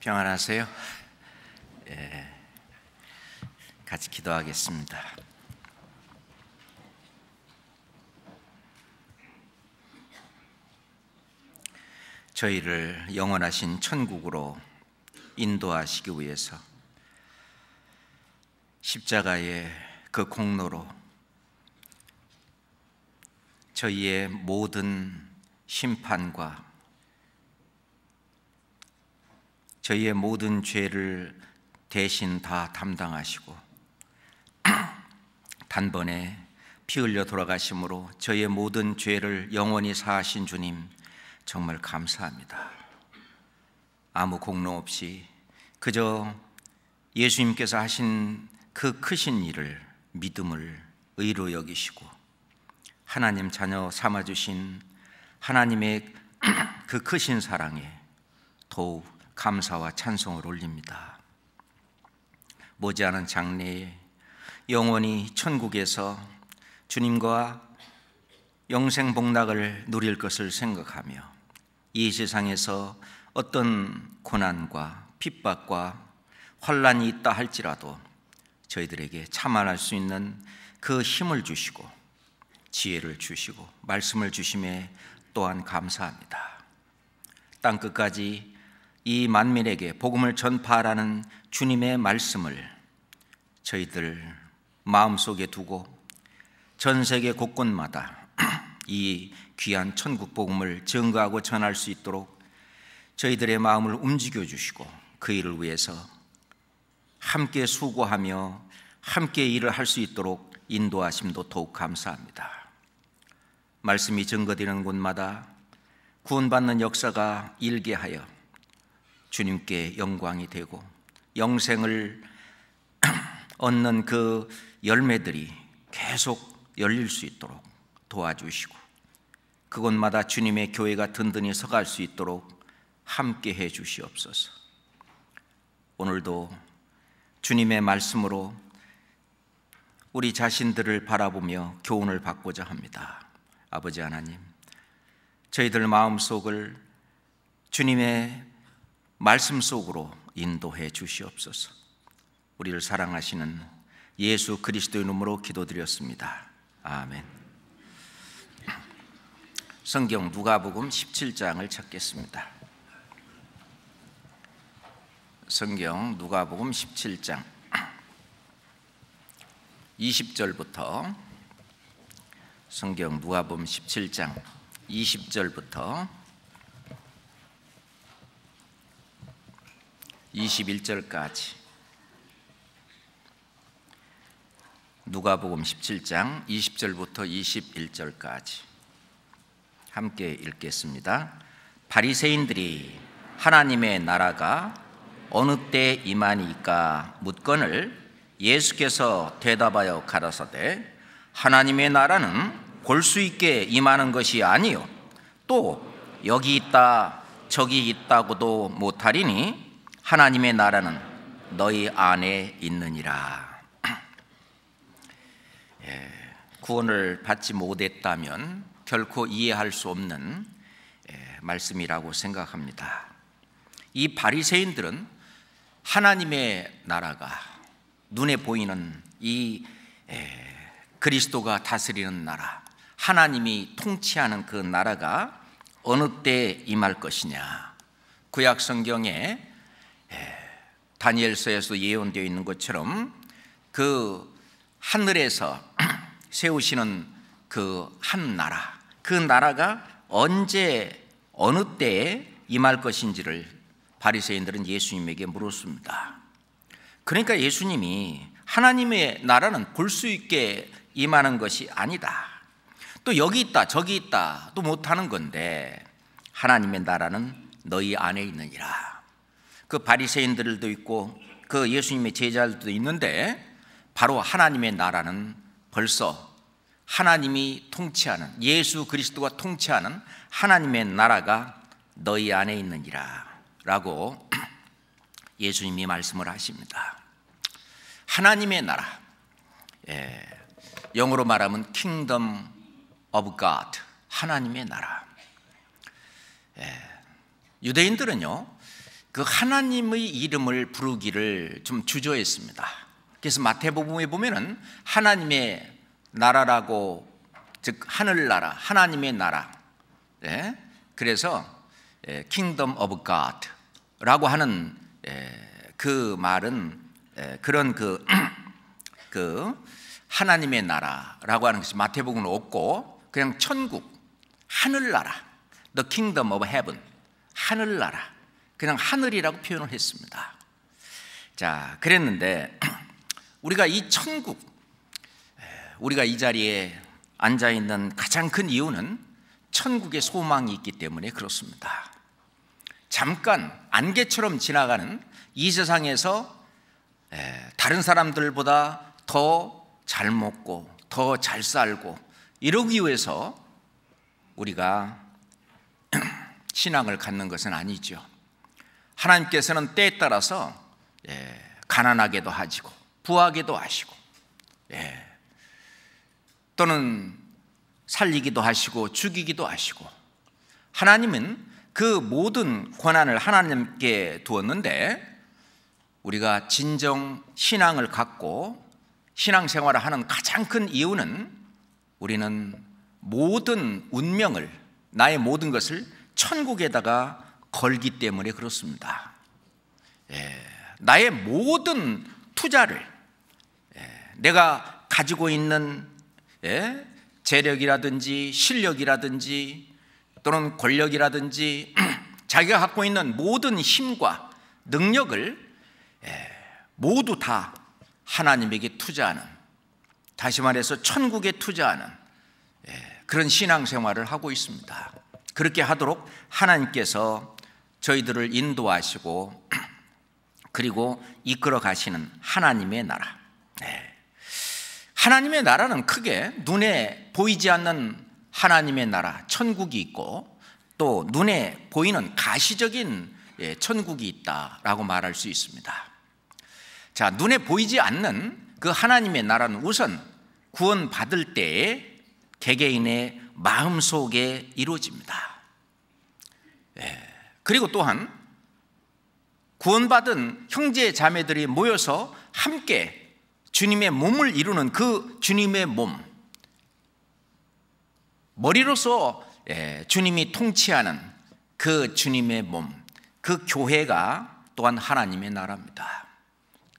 평안하세요? 같이 기도하겠습니다. 저희를 영원하신 천국으로 인도하시기 위해서 십자가의 그 공로로 저희의 모든 심판과 저희의 모든 죄를 대신 다 담당하시고 단번에 피 흘려 돌아가심으로 저희의 모든 죄를 영원히 사하신 주님, 정말 감사합니다. 아무 공로 없이 그저 예수님께서 하신 그 크신 일을 믿음을 의로 여기시고 하나님 자녀 삼아주신 하나님의 그 크신 사랑에 더욱 감사와 찬송을 올립니다. 머지않은 장래에 영원히 천국에서 주님과 영생 복락을 누릴 것을 생각하며 이 세상에서 어떤 고난과 핍박과 환난이 있다 할지라도 저희들에게 참아낼 수 있는 그 힘을 주시고 지혜를 주시고 말씀을 주심에 또한 감사합니다. 땅끝까지 이 만민에게 복음을 전파하라는 주님의 말씀을 저희들 마음속에 두고 전 세계 곳곳마다 이 귀한 천국 복음을 증거하고 전할 수 있도록 저희들의 마음을 움직여 주시고 그 일을 위해서 함께 수고하며 함께 일을 할 수 있도록 인도하심도 더욱 감사합니다. 말씀이 증거되는 곳마다 구원받는 역사가 일게 하여 주님께 영광이 되고 영생을 얻는 그 열매들이 계속 열릴 수 있도록 도와주시고 그곳마다 주님의 교회가 든든히 서갈 수 있도록 함께 해 주시옵소서. 오늘도 주님의 말씀으로 우리 자신들을 바라보며 교훈을 받고자 합니다. 아버지 하나님, 저희들 마음속을 주님의 말씀 속으로 인도해 주시옵소서. 우리를 사랑하시는 예수 그리스도의 이름으로 기도드렸습니다. 아멘. 성경 누가복음 17장을 찾겠습니다. 성경 누가복음 17장 20절부터 성경 누가복음 17장 20절부터 21절까지 누가복음 17장 20절부터 21절까지 함께 읽겠습니다. 바리새인들이 하나님의 나라가 어느 때 임하니까 묻거늘 예수께서 대답하여 가라사대 하나님의 나라는 볼 수 있게 임하는 것이 아니요 또 여기 있다 저기 있다고도 못하리니 하나님의 나라는 너희 안에 있느니라. 구원을 받지 못했다면 결코 이해할 수 없는 말씀이라고 생각합니다. 이 바리새인들은 하나님의 나라가 눈에 보이는 이 그리스도가 다스리는 나라, 하나님이 통치하는 그 나라가 어느 때 임할 것이냐, 구약 성경에 다니엘서에서 예언되어 있는 것처럼 그 하늘에서 세우시는 그 한 나라, 그 나라가 언제 어느 때에 임할 것인지를 바리새인들은 예수님에게 물었습니다. 그러니까 예수님이 하나님의 나라는 볼 수 있게 임하는 것이 아니다, 또 여기 있다 저기 있다 또 못하는 건데 하나님의 나라는 너희 안에 있느니라. 그 바리새인들도 있고 그 예수님의 제자들도 있는데 바로 하나님의 나라는 벌써 하나님이 통치하는, 예수 그리스도가 통치하는 하나님의 나라가 너희 안에 있느니라 라고 예수님이 말씀을 하십니다. 하나님의 나라, 영어로 말하면 Kingdom of God, 하나님의 나라. 유대인들은요 그 하나님의 이름을 부르기를 좀 주저했습니다. 그래서 마태복음에 보면은 하나님의 나라라고, 즉 하늘나라, 하나님의 나라, 그래서 Kingdom of God라고 하는 그 말은 그런 그 하나님의 나라라고 하는 것이 마태복음은 없고 그냥 천국, 하늘나라, The Kingdom of Heaven, 하늘나라, 그냥 하늘이라고 표현을 했습니다. 자, 그랬는데 우리가 이 천국, 우리가 이 자리에 앉아 있는 가장 큰 이유는 천국에 소망이 있기 때문에 그렇습니다. 잠깐 안개처럼 지나가는 이 세상에서 다른 사람들보다 더 잘 먹고 더 잘 살고 이러기 위해서 우리가 신앙을 갖는 것은 아니죠. 하나님께서는 때에 따라서 가난하게도 하시고 부하게도 하시고 또는 살리기도 하시고 죽이기도 하시고, 하나님은 그 모든 권한을 하나님께 두었는데 우리가 진정 신앙을 갖고 신앙생활을 하는 가장 큰 이유는 우리는 모든 운명을, 나의 모든 것을 천국에다가 걸기 때문에 그렇습니다. 나의 모든 투자를, 내가 가지고 있는 재력이라든지 실력이라든지 또는 권력이라든지 자기가 갖고 있는 모든 힘과 능력을 모두 다 하나님에게 투자하는, 다시 말해서 천국에 투자하는 그런 신앙생활을 하고 있습니다. 그렇게 하도록 하나님께서 저희들을 인도하시고 그리고 이끌어 가시는 하나님의 나라. 하나님의 나라는 크게 눈에 보이지 않는 하나님의 나라, 천국이 있고 또 눈에 보이는 가시적인 천국이 있다라고 말할 수 있습니다. 자, 눈에 보이지 않는 그 하나님의 나라는 우선 구원받을 때에 개개인의 마음속에 이루어집니다. 그리고 또한 구원받은 형제 자매들이 모여서 함께 주님의 몸을 이루는 그 주님의 몸, 머리로서 주님이 통치하는 그 주님의 몸, 그 교회가 또한 하나님의 나라입니다.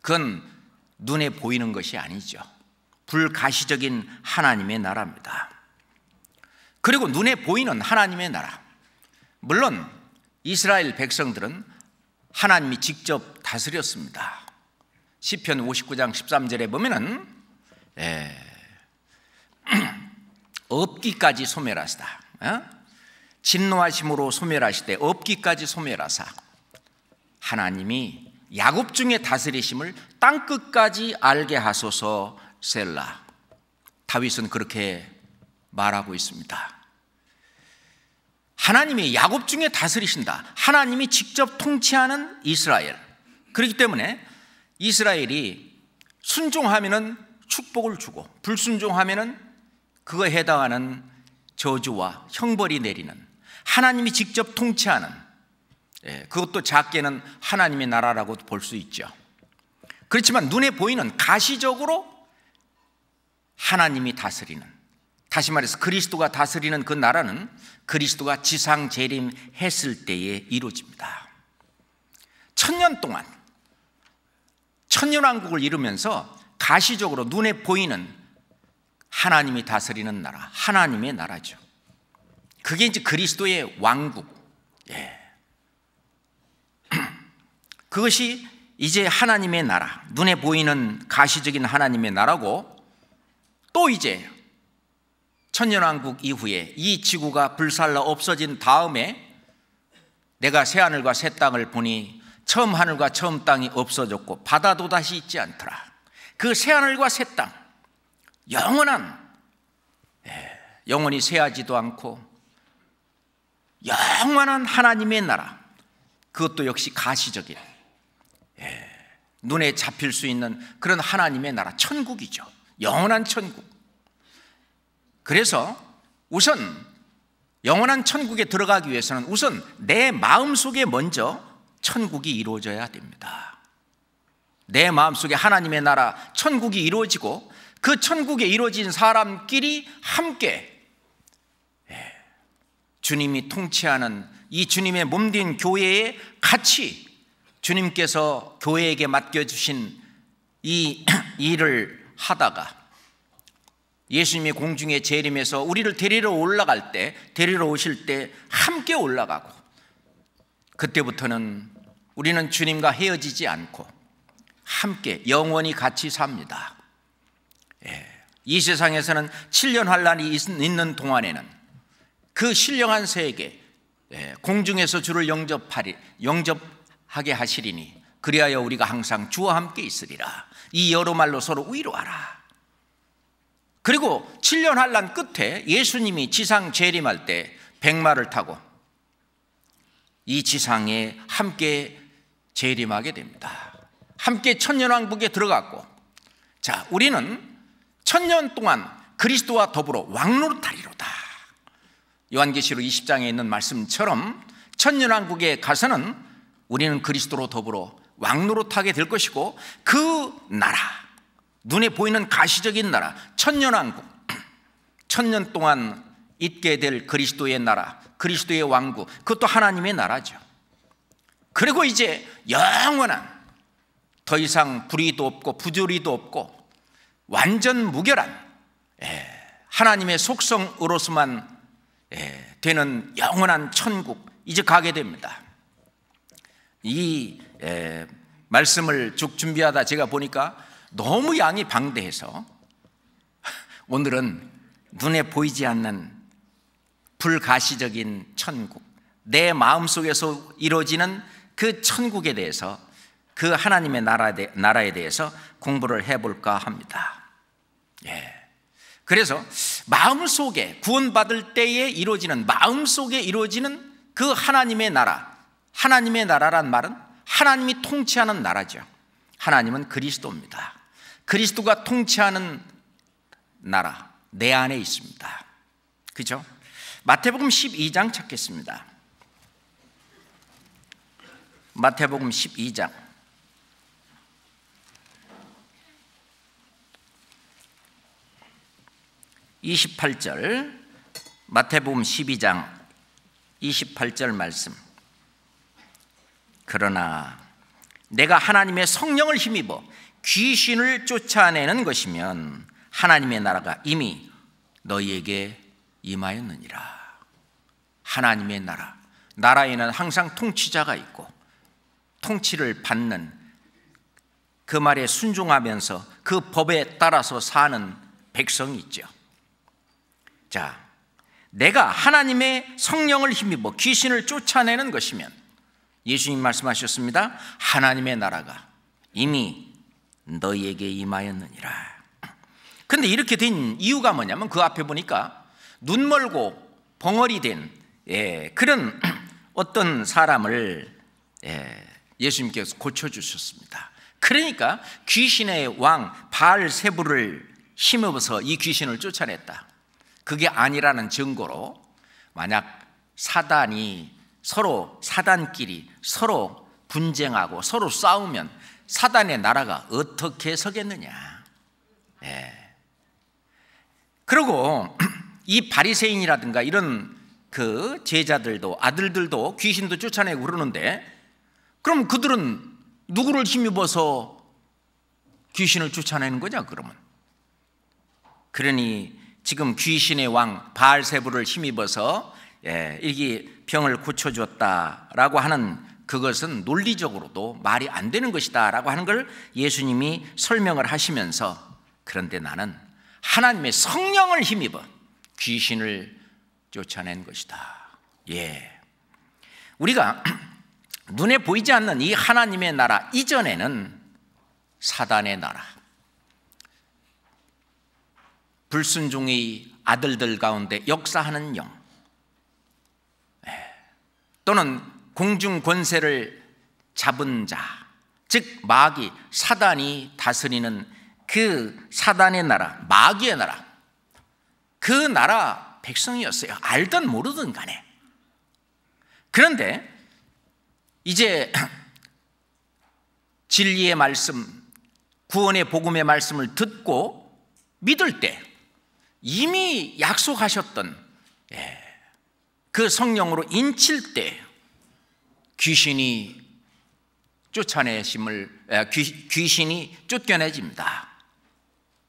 그건 눈에 보이는 것이 아니죠. 불가시적인 하나님의 나라입니다. 그리고 눈에 보이는 하나님의 나라, 물론 이스라엘 백성들은 하나님이 직접 다스렸습니다. 시편 59장 13절에 보면은 업기까지 소멸하시다, 진노하심으로 소멸하시되 업기까지 소멸하사 하나님이 야곱 중에 다스리심을 땅끝까지 알게 하소서 셀라. 다윗은 그렇게 말하고 있습니다. 하나님이 야곱 중에 다스리신다. 하나님이 직접 통치하는 이스라엘. 그렇기 때문에 이스라엘이 순종하면은 축복을 주고 불순종하면은 그거에 해당하는 저주와 형벌이 내리는, 하나님이 직접 통치하는, 그것도 작게는 하나님의 나라라고 볼 수 있죠. 그렇지만 눈에 보이는 가시적으로 하나님이 다스리는, 다시 말해서 그리스도가 다스리는 그 나라는 그리스도가 지상 재림했을 때에 이루어집니다. 1000년 동안 천년왕국을 이루면서 가시적으로 눈에 보이는 하나님이 다스리는 나라, 하나님의 나라죠. 그게 이제 그리스도의 왕국. 그것이 이제 하나님의 나라, 눈에 보이는 가시적인 하나님의 나라고, 또 이제 천년왕국 이후에 이 지구가 불살라 없어진 다음에 내가 새 하늘과 새 땅을 보니 처음 하늘과 처음 땅이 없어졌고 바다도 다시 있지 않더라. 그 새 하늘과 새 땅, 영원한, 영원히 쇠하지도 않고 영원한 하나님의 나라, 그것도 역시 가시적인, 눈에 잡힐 수 있는 그런 하나님의 나라, 천국이죠. 영원한 천국. 그래서 우선 영원한 천국에 들어가기 위해서는 우선 내 마음속에 먼저 천국이 이루어져야 됩니다. 내 마음속에 하나님의 나라, 천국이 이루어지고 그 천국에 이루어진 사람끼리 함께 주님이 통치하는 이 주님의 몸된 교회에 같이 주님께서 교회에게 맡겨주신 이 일을 하다가 예수님이 공중에 재림해서 우리를 데리러 올라갈 때, 데리러 오실 때 함께 올라가고, 그때부터는 우리는 주님과 헤어지지 않고 함께 영원히 같이 삽니다. 이 세상에서는 7년 환란이 있는 동안에는 그 신령한 세계, 공중에서 주를 영접하게 하시리니 그리하여 우리가 항상 주와 함께 있으리라. 이 여러 말로 서로 위로하라. 그리고 7년 환란 끝에 예수님이 지상 재림할 때 백마를 타고 이 지상에 함께 재림하게 됩니다. 함께 천년왕국에 들어갔고, 자, 우리는 천년 동안 그리스도와 더불어 왕노릇하리로다. 요한계시록 20장에 있는 말씀처럼 천년왕국에 가서는 우리는 그리스도로 더불어 왕노릇하게 될 것이고, 그 나라, 눈에 보이는 가시적인 나라, 천년왕국, 천년 동안 있게 될 그리스도의 나라, 그리스도의 왕국, 그것도 하나님의 나라죠. 그리고 이제 영원한, 더 이상 불의도 없고 부조리도 없고 완전 무결한 하나님의 속성으로서만 되는 영원한 천국, 이제 가게 됩니다. 이 말씀을 쭉 준비하다 제가 보니까 너무 양이 방대해서 오늘은 눈에 보이지 않는 불가시적인 천국, 내 마음속에서 이루어지는 그 천국에 대해서, 그 하나님의 나라에 대해서 공부를 해볼까 합니다. 그래서 마음속에, 구원받을 때에 이루어지는, 마음속에 이루어지는 그 하나님의 나라, 하나님의 나라란 말은 하나님이 통치하는 나라죠. 하나님은 그리스도입니다. 그리스도가 통치하는 나라, 내 안에 있습니다. 그죠? 마태복음 12장 찾겠습니다. 마태복음 12장 28절, 마태복음 12장 28절 말씀. 그러나 내가 하나님의 성령을 힘입어 귀신을 쫓아내는 것이면 하나님의 나라가 이미 너희에게 임하였느니라. 하나님의 나라, 나라에는 항상 통치자가 있고 통치를 받는, 그 말에 순종하면서 그 법에 따라서 사는 백성이 있죠. 자, 내가 하나님의 성령을 힘입어 귀신을 쫓아내는 것이면, 예수님 말씀하셨습니다. 하나님의 나라가 이미 너희에게 임하였느니라. 그런데 이렇게 된 이유가 뭐냐면, 그 앞에 보니까 눈 멀고 벙어리 된 그런 어떤 사람을 예수님께서 고쳐주셨습니다. 그러니까 귀신의 왕 바알세불을 힘입어서 이 귀신을 쫓아냈다. 그게 아니라는 증거로, 만약 사단끼리 서로 분쟁하고 서로 싸우면 사단의 나라가 어떻게 서겠느냐. 그리고 이 바리새인이라든가 이런 그 제자들도, 아들들도 귀신도 쫓아내고 그러는데, 그럼 그들은 누구를 힘입어서 귀신을 쫓아내는 거냐 그러면? 그러니 지금 귀신의 왕 바알세불을 힘입어서 이게 병을 고쳐줬다라고 하는 그것은 논리적으로도 말이 안 되는 것이다 라고 하는 걸 예수님이 설명을 하시면서, 그런데 나는 하나님의 성령을 힘입어 귀신을 쫓아낸 것이다. 우리가 눈에 보이지 않는 이 하나님의 나라 이전에는 사단의 나라, 불순종의 아들들 가운데 역사하는 영, 또는 공중 권세를 잡은 자, 즉 마귀, 사단이 다스리는 그 사단의 나라, 마귀의 나라, 그 나라 백성이었어요. 알든 모르든 간에. 그런데 이제 진리의 말씀, 구원의 복음의 말씀을 듣고 믿을 때 이미 약속하셨던 그 성령으로 인칠 때 귀신이 귀신이 쫓겨내집니다.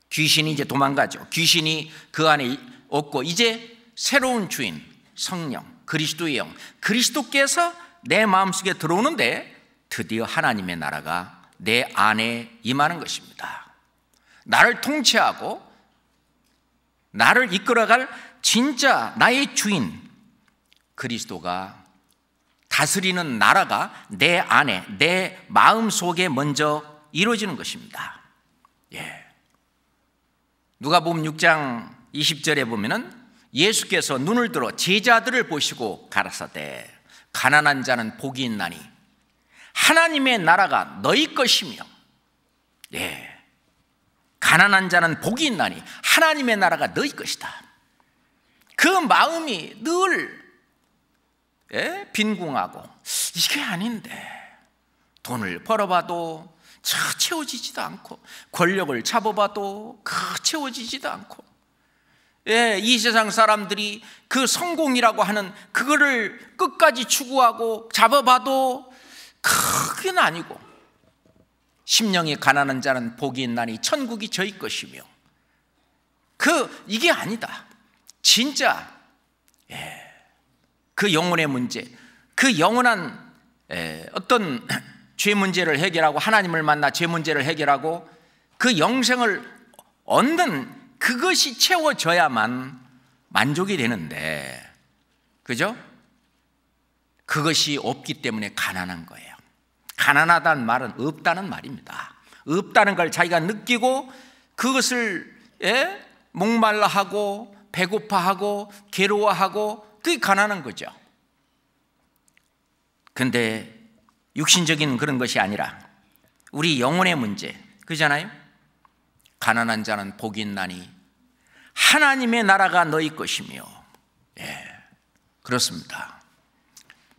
귀신이 이제 도망가죠. 귀신이 그 안에 없고 이제 새로운 주인 성령, 그리스도의 영, 그리스도께서 내 마음속에 들어오는데 드디어 하나님의 나라가 내 안에 임하는 것입니다. 나를 통치하고 나를 이끌어갈 진짜 나의 주인 그리스도가 다스리는 나라가 내 안에, 내 마음속에 먼저 이루어지는 것입니다. 누가복음 6장 20절에 보면은 예수께서 눈을 들어 제자들을 보시고 가라사대 가난한 자는 복이 있나니 하나님의 나라가 너희 것이며, 가난한 자는 복이 있나니 하나님의 나라가 너희 것이다. 그 마음이 늘 빈궁하고 이게 아닌데 돈을 벌어봐도 채워지지도 않고 권력을 잡아봐도 채워지지도 않고 이 세상 사람들이 그 성공이라고 하는 그거를 끝까지 추구하고 잡아봐도 그건 아니고 심령이 가난한 자는 복이 있나니 천국이 저희 것이며 이게 아니다. 진짜 그 영혼의 문제, 그 영원한 어떤 죄 문제를 해결하고 하나님을 만나 죄 문제를 해결하고 그 영생을 얻는 그것이 채워져야만 만족이 되는데, 그죠? 그것이 없기 때문에 가난한 거예요. 가난하다는 말은 없다는 말입니다. 없다는 걸 자기가 느끼고 그것을 목말라하고 배고파하고 괴로워하고 그게 가난한 거죠. 근데 육신적인 그런 것이 아니라 우리 영혼의 문제, 그잖아요. 가난한 자는 복이 있나니 하나님의 나라가 너희 것이며. 그렇습니다.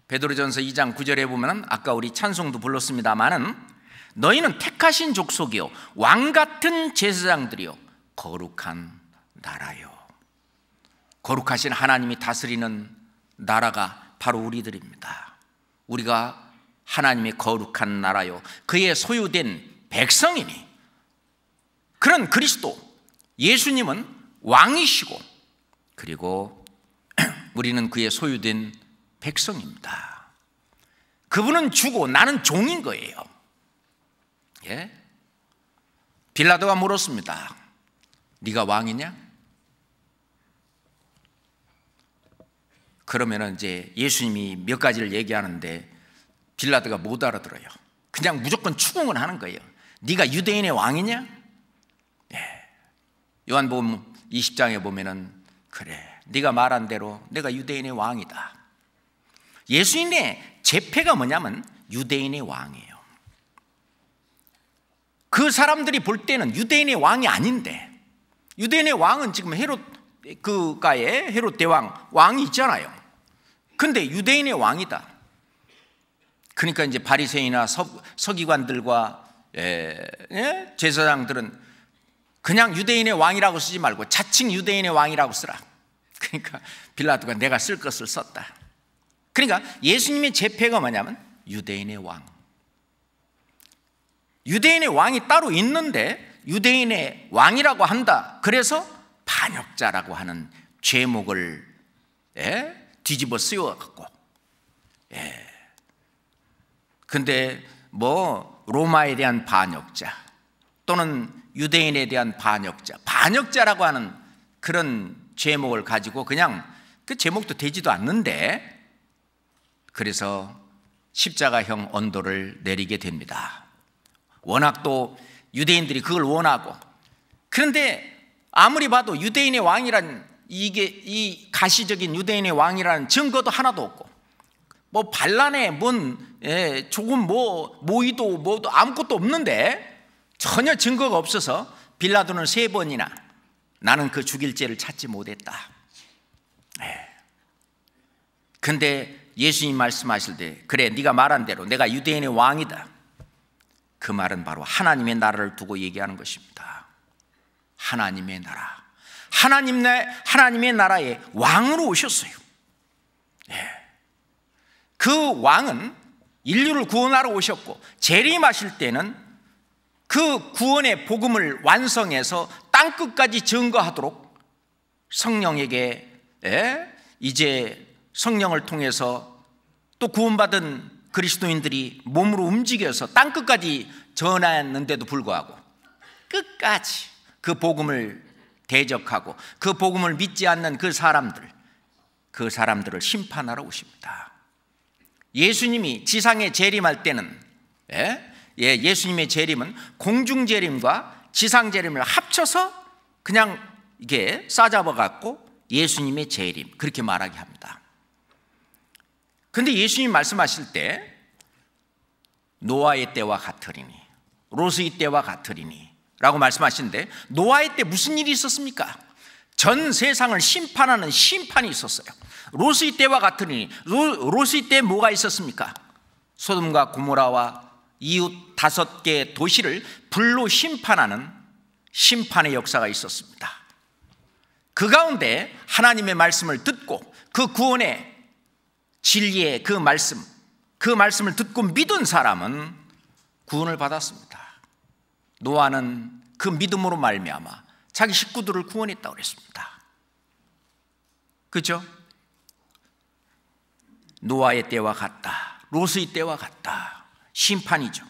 베드로전서 2장 9절에 보면 아까 우리 찬송도 불렀습니다마는 너희는 택하신 족속이요 왕같은 제사장들이요 거룩한 나라요. 거룩하신 하나님이 다스리는 나라가 바로 우리들입니다. 우리가 하나님의 거룩한 나라요 그의 소유된 백성이니 그런 그리스도 예수님은 왕이시고 그리고 우리는 그의 소유된 백성입니다. 그분은 주고 나는 종인 거예요. 빌라도가 물었습니다. 네가 왕이냐? 그러면은 이제 예수님이 몇 가지를 얘기하는데 빌라도가 못 알아들어요. 그냥 무조건 추궁을 하는 거예요. 네가 유대인의 왕이냐? 요한복음 20장에 보면은 그래, 네가 말한 대로 내가 유대인의 왕이다. 예수님의 제패가 뭐냐면 유대인의 왕이에요. 그 사람들이 볼 때는 유대인의 왕이 아닌데, 유대인의 왕은 지금 헤롯 그가의 헤롯 대왕 왕이 있잖아요. 근데 유대인의 왕이다. 그러니까 이제 바리새인이나 서기관들과 제사장들은 그냥 유대인의 왕이라고 쓰지 말고 자칭 유대인의 왕이라고 쓰라. 그러니까 빌라도가 내가 쓸 것을 썼다. 그러니까 예수님의 제패가 뭐냐면 유대인의 왕. 유대인의 왕이 따로 있는데 유대인의 왕이라고 한다. 그래서 반역자라고 하는 제목을 뒤집어 쓰여갖고 근데 뭐 로마에 대한 반역자 또는 유대인에 대한 반역자라고 하는 그런 제목을 가지고 그냥 그 제목도 되지도 않는데 그래서 십자가형 언도를 내리게 됩니다. 워낙 또 유대인들이 그걸 원하고, 그런데 아무리 봐도 유대인의 왕이란 이게 이 가시적인 유대인의 왕이라는 증거도 하나도 없고 뭐 반란에 뭔 조금 뭐 모의도 뭐도 아무것도 없는데 전혀 증거가 없어서 빌라도는 3번이나 나는 그 죽일 죄를 찾지 못했다. 근데 예수님 말씀하실 때 그래 네가 말한 대로 내가 유대인의 왕이다, 그 말은 바로 하나님의 나라를 두고 얘기하는 것입니다. 하나님의 나라, 하나님의 나라의 왕으로 오셨어요. 그 왕은 인류를 구원하러 오셨고 재림하실 때는 그 구원의 복음을 완성해서 땅끝까지 증거하도록 성령에게 이제 성령을 통해서 또 구원받은 그리스도인들이 몸으로 움직여서 땅끝까지 전하였는데도 불구하고 끝까지 그 복음을 대적하고 그 복음을 믿지 않는 그 사람들을 심판하러 오십니다. 예수님이 지상에 재림할 때는 예수님의 재림은 공중 재림과 지상 재림을 합쳐서 그냥 이게 싸잡아 갖고 예수님의 재림 그렇게 말하게 합니다. 그런데 예수님 말씀하실 때 노아의 때와 같으리니 롯의 때와 같으리니 라고 말씀하시는데, 노아의 때 무슨 일이 있었습니까? 전 세상을 심판하는 심판이 있었어요. 롯의 때와 같으니 롯의 때 뭐가 있었습니까? 소돔과 고모라와 이웃 5개 도시를 불로 심판하는 심판의 역사가 있었습니다. 그 가운데 하나님의 말씀을 듣고 그 구원의 진리의 그 말씀을 듣고 믿은 사람은 구원을 받았습니다. 노아는 그 믿음으로 말미암아 자기 식구들을 구원했다고 그랬습니다. 그렇죠? 노아의 때와 같다, 롯의 때와 같다, 심판이죠.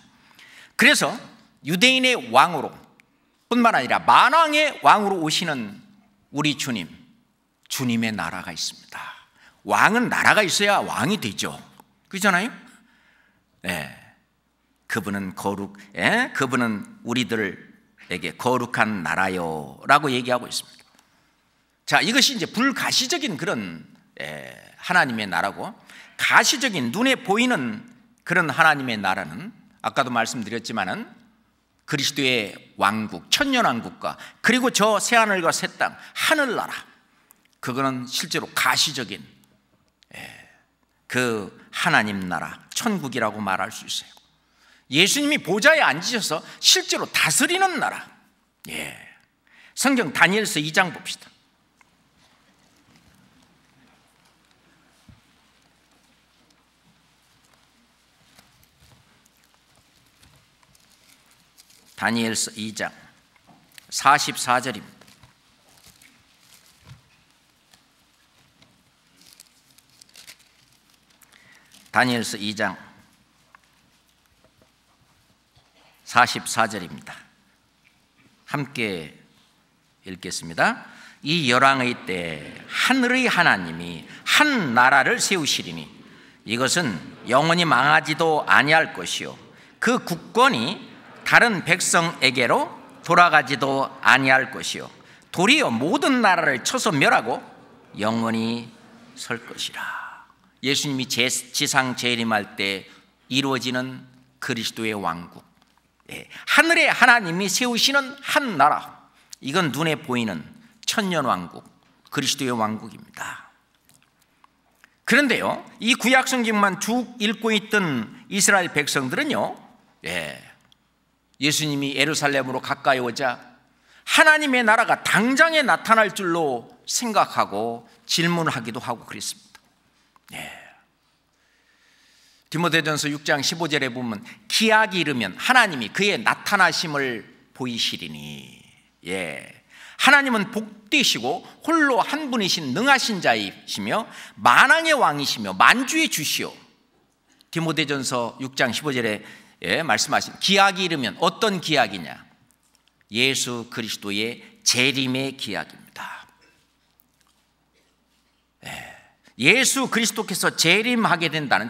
그래서 유대인의 왕으로 뿐만 아니라 만왕의 왕으로 오시는 우리 주님의 나라가 있습니다. 왕은 나라가 있어야 왕이 되죠. 그렇잖아요? 그분은 그분은 우리들에게 거룩한 나라요 라고 얘기하고 있습니다. 자, 이것이 이제 불가시적인 그런 하나님의 나라고, 가시적인 눈에 보이는 그런 하나님의 나라는 아까도 말씀드렸지만은 그리스도의 왕국, 천년왕국과 그리고 저 새하늘과 새 땅, 하늘나라, 그거는 실제로 가시적인 그 하나님 나라, 천국이라고 말할 수 있어요. 예수님이 보좌에 앉으셔서 실제로 다스리는 나라. 성경 다니엘서 2장 봅시다. 다니엘서 2장 44절입니다. 다니엘서 2장 44절입니다. 함께 읽겠습니다. 이 열왕의 때 하늘의 하나님이 한 나라를 세우시리니 이것은 영원히 망하지도 아니할 것이요 그 국권이 다른 백성에게로 돌아가지도 아니할 것이요 도리어 모든 나라를 쳐서 멸하고 영원히 설 것이라. 예수님이 지상 재림할 때 이루어지는 그리스도의 왕국, 하늘의 하나님이 세우시는 한 나라, 이건 눈에 보이는 천년왕국, 그리스도의 왕국입니다. 그런데요, 이 구약 성경만 쭉 읽고 있던 이스라엘 백성들은요, 예수님이 예루살렘으로 가까이 오자 하나님의 나라가 당장에 나타날 줄로 생각하고 질문하기도 하고 그랬습니다. 디모데전서 6장 15절에 보면 기약이 이르면 하나님이 그의 나타나심을 보이시리니, 하나님은 복되시고 홀로 한 분이신 능하신 자이시며 만왕의 왕이시며 만주의 주시오. 디모데전서 6장 15절에 말씀하신 기약이 이르면 어떤 기약이냐? 예수 그리스도의 재림의 기약입니다. 예수 그리스도께서 재림한다는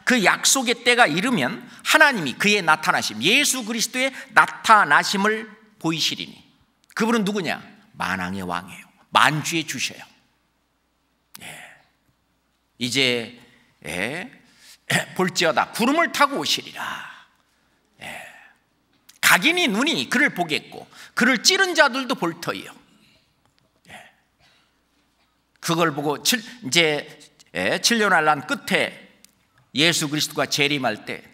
그 약속의 때가 이르면 하나님이 그의 나타나심, 예수 그리스도의 나타나심을 보이시리니, 그분은 누구냐? 만왕의 왕이에요. 만주의 주셔요. 이제 볼지어다 구름을 타고 오시리라. 각인이 눈이 그를 보겠고 그를 찌른 자들도 볼 터이요. 그걸 보고 이제 7년을 난 끝에 예수 그리스도가 재림할 때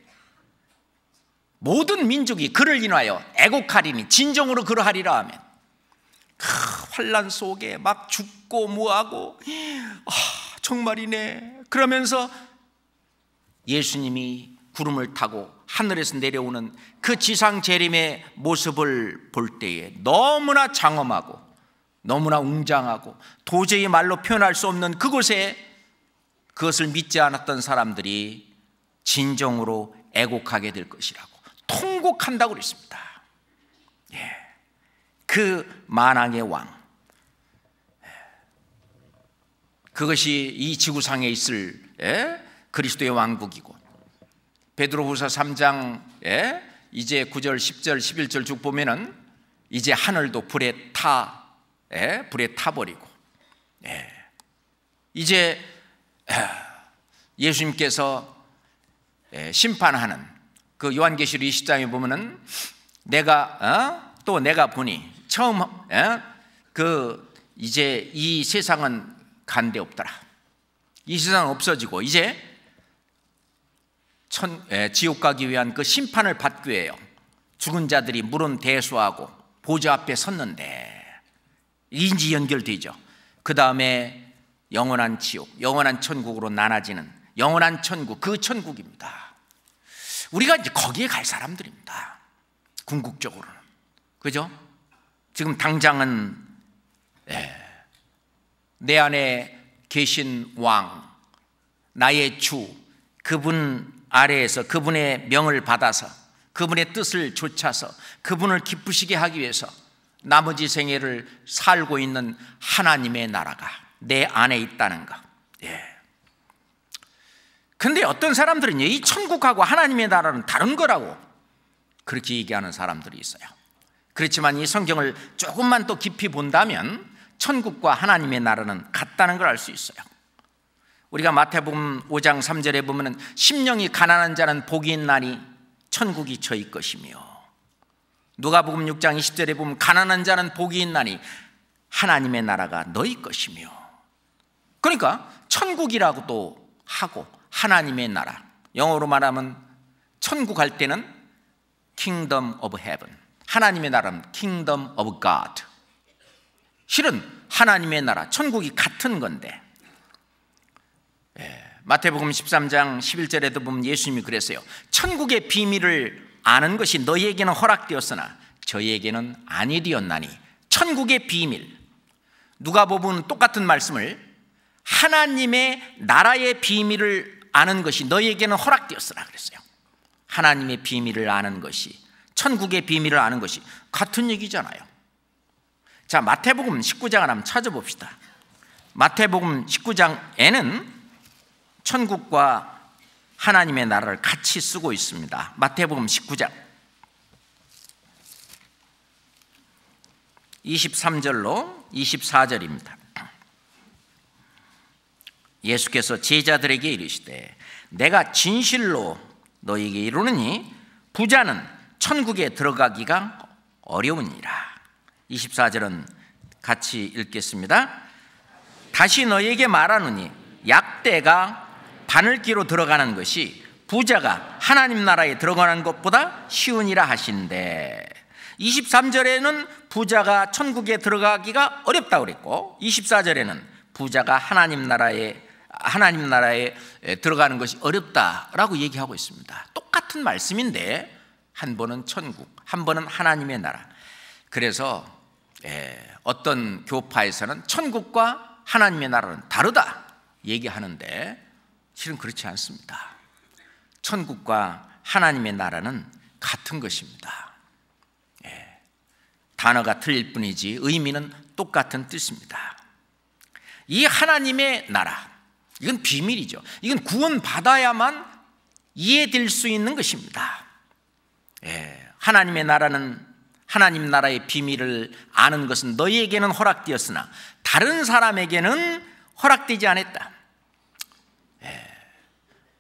모든 민족이 그를 인하여 애곡하리니 진정으로 그러하리라 하면 환난 속에 막 죽고 뭐하고 정말이네 그러면서 예수님이 구름을 타고 하늘에서 내려오는 그 지상 재림의 모습을 볼 때에 너무나 장엄하고 너무나 웅장하고 도저히 말로 표현할 수 없는 그곳에 그것을 믿지 않았던 사람들이 진정으로 애곡하게 될 것이라고 통곡한다고 그랬습니다. 그 만왕의 왕, 그것이 이 지구상에 있을 그리스도의 왕국이고 베드로후서 3장 이제 9절 10절 11절 쭉 보면은 이제 하늘도 불에 타버리고 이제 예수님께서 심판하는 그 요한계시록 20장에 보면은 내가 보니 처음 이제 이 세상은 간대 없더라. 이 세상은 없어지고 이제 지옥 가기 위한 그 심판을 받기 위해요. 죽은 자들이 물은 대수하고 보좌 앞에 섰는데 인지 연결되죠. 그 다음에 영원한 지옥, 영원한 천국으로 나눠지는 영원한 천국, 그 천국입니다. 우리가 이제 거기에 갈 사람들입니다. 궁극적으로는. 그죠? 지금 당장은 내 안에 계신 왕, 나의 주, 그분 아래에서 그분의 명을 받아서 그분의 뜻을 좇아서 그분을 기쁘시게 하기 위해서 나머지 생애를 살고 있는 하나님의 나라가 내 안에 있다는 것. 근데 어떤 사람들은 이 천국하고 하나님의 나라는 다른 거라고 그렇게 얘기하는 사람들이 있어요. 그렇지만 이 성경을 조금만 더 깊이 본다면 천국과 하나님의 나라는 같다는 걸 알 수 있어요. 우리가 마태복음 5장 3절에 보면은 심령이 가난한 자는 복이 있나니 천국이 저희 것이며, 누가복음 6장 20절에 보면 가난한 자는 복이 있나니 하나님의 나라가 너희 것이며. 그러니까 천국이라고도 하고 하나님의 나라, 영어로 말하면 천국 갈 때는 Kingdom of Heaven, 하나님의 나라는 Kingdom of God. 실은 하나님의 나라, 천국이 같은 건데, 마태복음 13장 11절에도 보면 예수님이 그랬어요. 천국의 비밀을 아는 것이 너희에게는 허락되었으나 저희에게는 아니 되었나니. 천국의 비밀, 누가복음은 똑같은 말씀을 하나님의 나라의 비밀을 아는 것이 너희에게는 허락되었으나 그랬어요. 하나님의 비밀을 아는 것이, 천국의 비밀을 아는 것이 같은 얘기잖아요. 자, 마태복음 19장을 한번 찾아봅시다. 마태복음 19장에는 천국과 하나님의 나라를 같이 쓰고 있습니다. 마태복음 19장 23절로 24절입니다. 예수께서 제자들에게 이르시되 내가 진실로 너희에게 이르노니 부자는 천국에 들어가기가 어려우니라. 24절은 같이 읽겠습니다. 다시 너희에게 말하노니 약대가 바늘기로 들어가는 것이 부자가 하나님 나라에 들어가는 것보다 쉬우니라 하신대. 23절에는 부자가 천국에 들어가기가 어렵다고 그랬고 24절에는 부자가 하나님 나라에 들어가는 것이 어렵다라고 얘기하고 있습니다. 똑같은 말씀인데 한 번은 천국, 한 번은 하나님의 나라. 그래서 어떤 교파에서는 천국과 하나님의 나라는 다르다 얘기하는데 실은 그렇지 않습니다. 천국과 하나님의 나라는 같은 것입니다. 단어가 틀릴 뿐이지 의미는 똑같은 뜻입니다. 이 하나님의 나라, 이건 비밀이죠. 이건 구원받아야만 이해될 수 있는 것입니다. 하나님의 나라는, 하나님 나라의 비밀을 아는 것은 너희에게는 허락되었으나 다른 사람에게는 허락되지 않았다.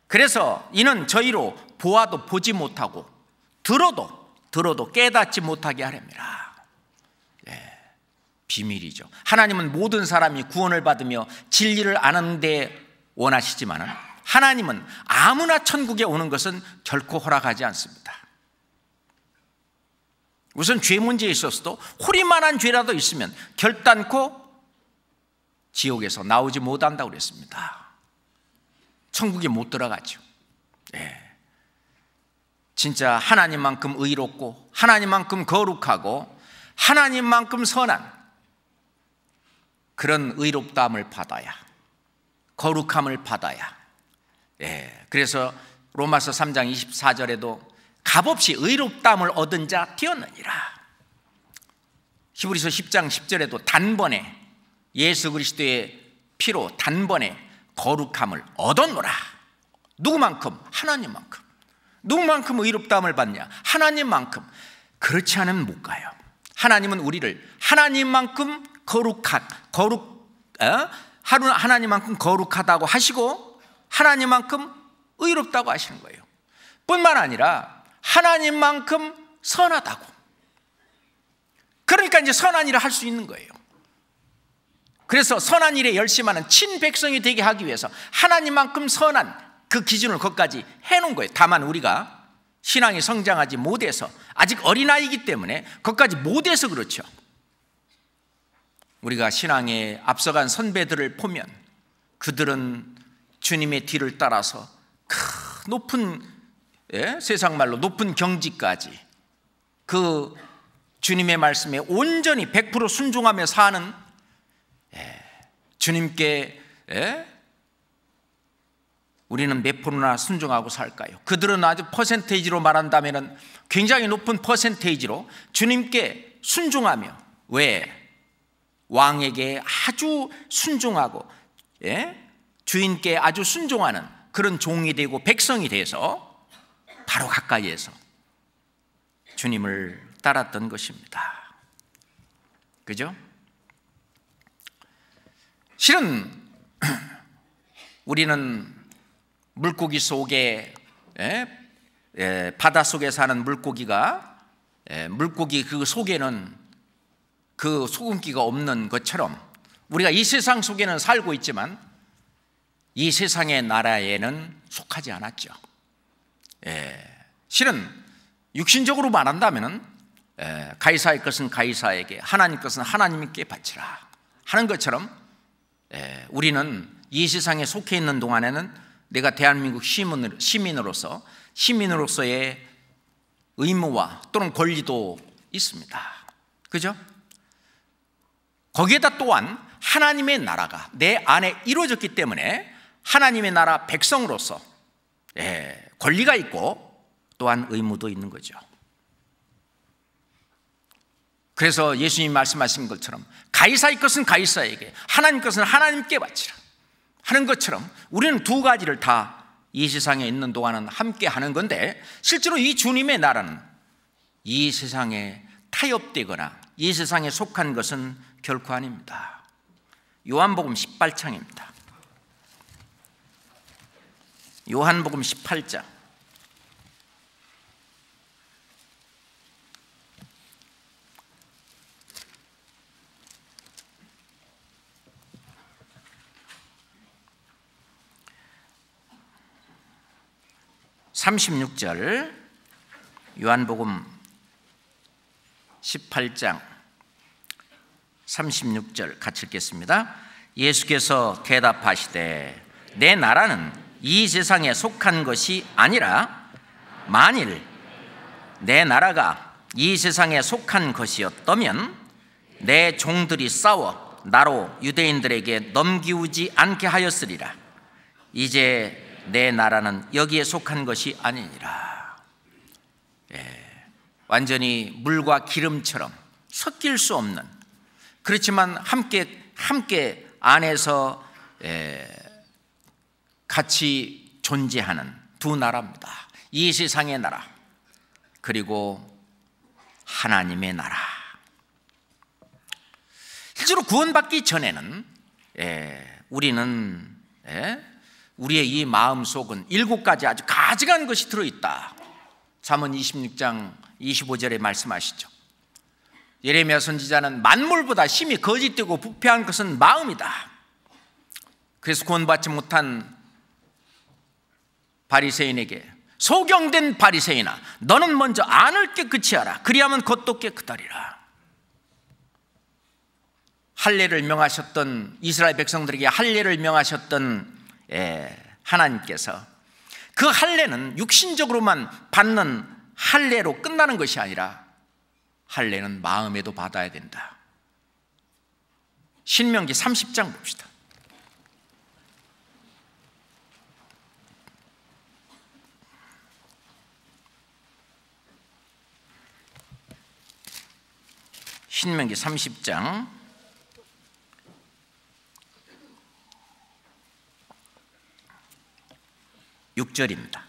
그래서 이는 저희로 보아도 보지 못하고 들어도 깨닫지 못하게 하렵니다. 비밀이죠. 하나님은 모든 사람이 구원을 받으며 진리를 아는 데 원하시지만은 하나님은 아무나 천국에 오는 것은 결코 허락하지 않습니다. 우선 죄 문제에 있어서도 호리만한 죄라도 있으면 결단코 지옥에서 나오지 못한다고 그랬습니다. 천국에 못 들어가죠. 진짜 하나님만큼 의롭고 하나님만큼 거룩하고 하나님만큼 선한 그런 의롭다함을 받아야, 거룩함을 받아야. 그래서 로마서 3장 24절에도 값없이 의롭다함을 얻은 자 되었느니라. 히브리서 10장 10절에도 단번에 예수 그리스도의 피로 단번에 거룩함을 얻었노라. 누구만큼? 하나님만큼. 누구만큼 의롭다함을 받냐? 하나님만큼. 그렇지 않으면 못 가요. 하나님은 우리를 하나님만큼 하나님만큼 거룩하다고 하시고 하나님만큼 의롭다고 하시는 거예요. 뿐만 아니라 하나님만큼 선하다고. 그러니까 이제 선한 일을 할 수 있는 거예요. 그래서 선한 일에 열심하는 친백성이 되게 하기 위해서 하나님만큼 선한 그 기준을 거기까지 해놓은 거예요. 다만 우리가 신앙이 성장하지 못해서, 아직 어린아이이기 때문에 거기까지 못해서 그렇죠. 우리가 신앙에 앞서간 선배들을 보면 그들은 주님의 뒤를 따라서 높은, 세상 말로 높은 경지까지 그 주님의 말씀에 온전히 100% 순종하며 사는, 주님께 우리는 몇 프로나 순종하고 살까요? 그들은 아주 퍼센테이지로 말한다면 굉장히 높은 퍼센테이지로 주님께 순종하며, 왜? 왕에게 아주 순종하고 주인께 아주 순종하는 그런 종이 되고 백성이 돼서 바로 가까이에서 주님을 따랐던 것입니다. 그죠? 실은 우리는 물고기 속에, 바다 속에 사는 물고기가, 물고기 그 속에는 그 소금기가 없는 것처럼 우리가 이 세상 속에는 살고 있지만 이 세상의 나라에는 속하지 않았죠. 실은 육신적으로 말한다면 가이사의 것은 가이사에게, 하나님 것은 하나님께 바치라 하는 것처럼 우리는 이 세상에 속해 있는 동안에는 내가 대한민국 시민으로서의 의무와 또는 권리도 있습니다. 그죠? 거기에다 또한 하나님의 나라가 내 안에 이루어졌기 때문에 하나님의 나라 백성으로서 권리가 있고 또한 의무도 있는 거죠. 그래서 예수님이 말씀하신 것처럼 가이사의 것은 가이사에게, 하나님 것은 하나님께 바치라 하는 것처럼 우리는 두 가지를 다 이 세상에 있는 동안은 함께 하는 건데, 실제로 이 주님의 나라는 이 세상에 타협되거나 이 세상에 속한 것은 결코 아닙니다. 요한복음 18장입니다. 요한복음 18장. (36절) 요한복음 18장 36절 같이 읽겠습니다. 예수께서 대답하시되 내 나라는 이 세상에 속한 것이 아니라 만일 내 나라가 이 세상에 속한 것이었다면 내 종들이 싸워 나로 유대인들에게 넘기우지 않게 하였으리라. 이제 내 나라는 여기에 속한 것이 아니니라. 완전히 물과 기름처럼 섞일 수 없는, 그렇지만 함께 안에서 같이 존재하는 두 나라입니다. 이 세상의 나라 그리고 하나님의 나라. 실제로 구원받기 전에는 우리는 우리의 이 마음속은 7가지 아주 가증한 것이 들어있다. 잠언 26장 25절에 말씀하시죠. 예레미야 선지자는 만물보다 심히 거짓되고 부패한 것은 마음이다. 그래서 구원받지 못한 바리새인에게, 소경된 바리새인아, 너는 먼저 안을 깨끗이 하라. 그리하면 겉도 깨끗하리라. 할례를 명하셨던, 이스라엘 백성들에게 할례를 명하셨던 하나님께서 그 할례는 육신적으로만 받는 할례로 끝나는 것이 아니라 할례는 마음에도 받아야 된다. 신명기 30장 봅시다. 신명기 30장 6절입니다.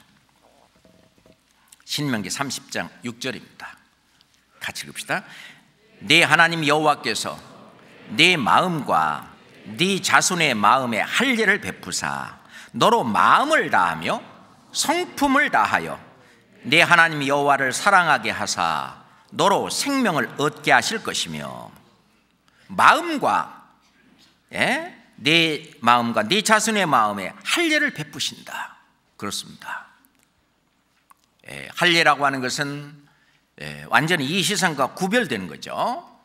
신명기 30장 6절입니다. 같이 읽읍시다. 네 하나님 여호와께서 네 마음과 네 자손의 마음에 할례를 베푸사 너로 마음을 다하며 성품을 다하여 네 하나님 여호와를 사랑하게 하사 너로 생명을 얻게 하실 것이며, 마음과 네 마음과 네 자손의 마음에 할례를 베푸신다. 그렇습니다. 할례라고 하는 것은 완전히 이 세상과 구별되는 거죠.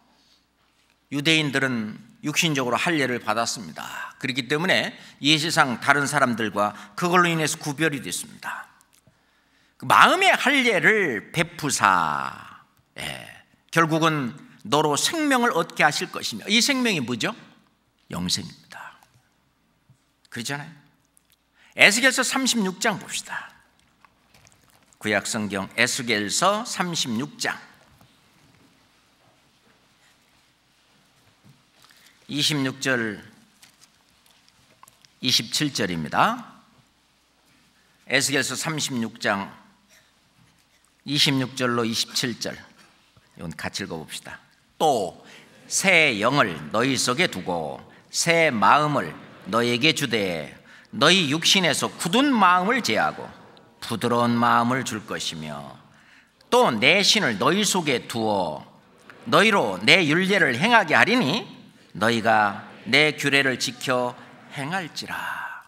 유대인들은 육신적으로 할례를 받았습니다. 그렇기 때문에 이 세상 다른 사람들과 그걸로 인해서 구별이 됐습니다. 마음의 할례를 베푸사 결국은 너로 생명을 얻게 하실 것이며, 이 생명이 뭐죠? 영생입니다. 그렇잖아요. 에스겔서 36장 봅시다. 구약성경 에스겔서 36장 26절 27절입니다. 에스겔서 36장 26절로 27절, 이건 같이 읽어봅시다. 또 새 영을 너희 속에 두고 새 마음을 너희에게 주되 너희 육신에서 굳은 마음을 제하고 부드러운 마음을 줄 것이며, 또 내 신을 너희 속에 두어 너희로 내 율례를 행하게 하리니 너희가 내 규례를 지켜 행할지라.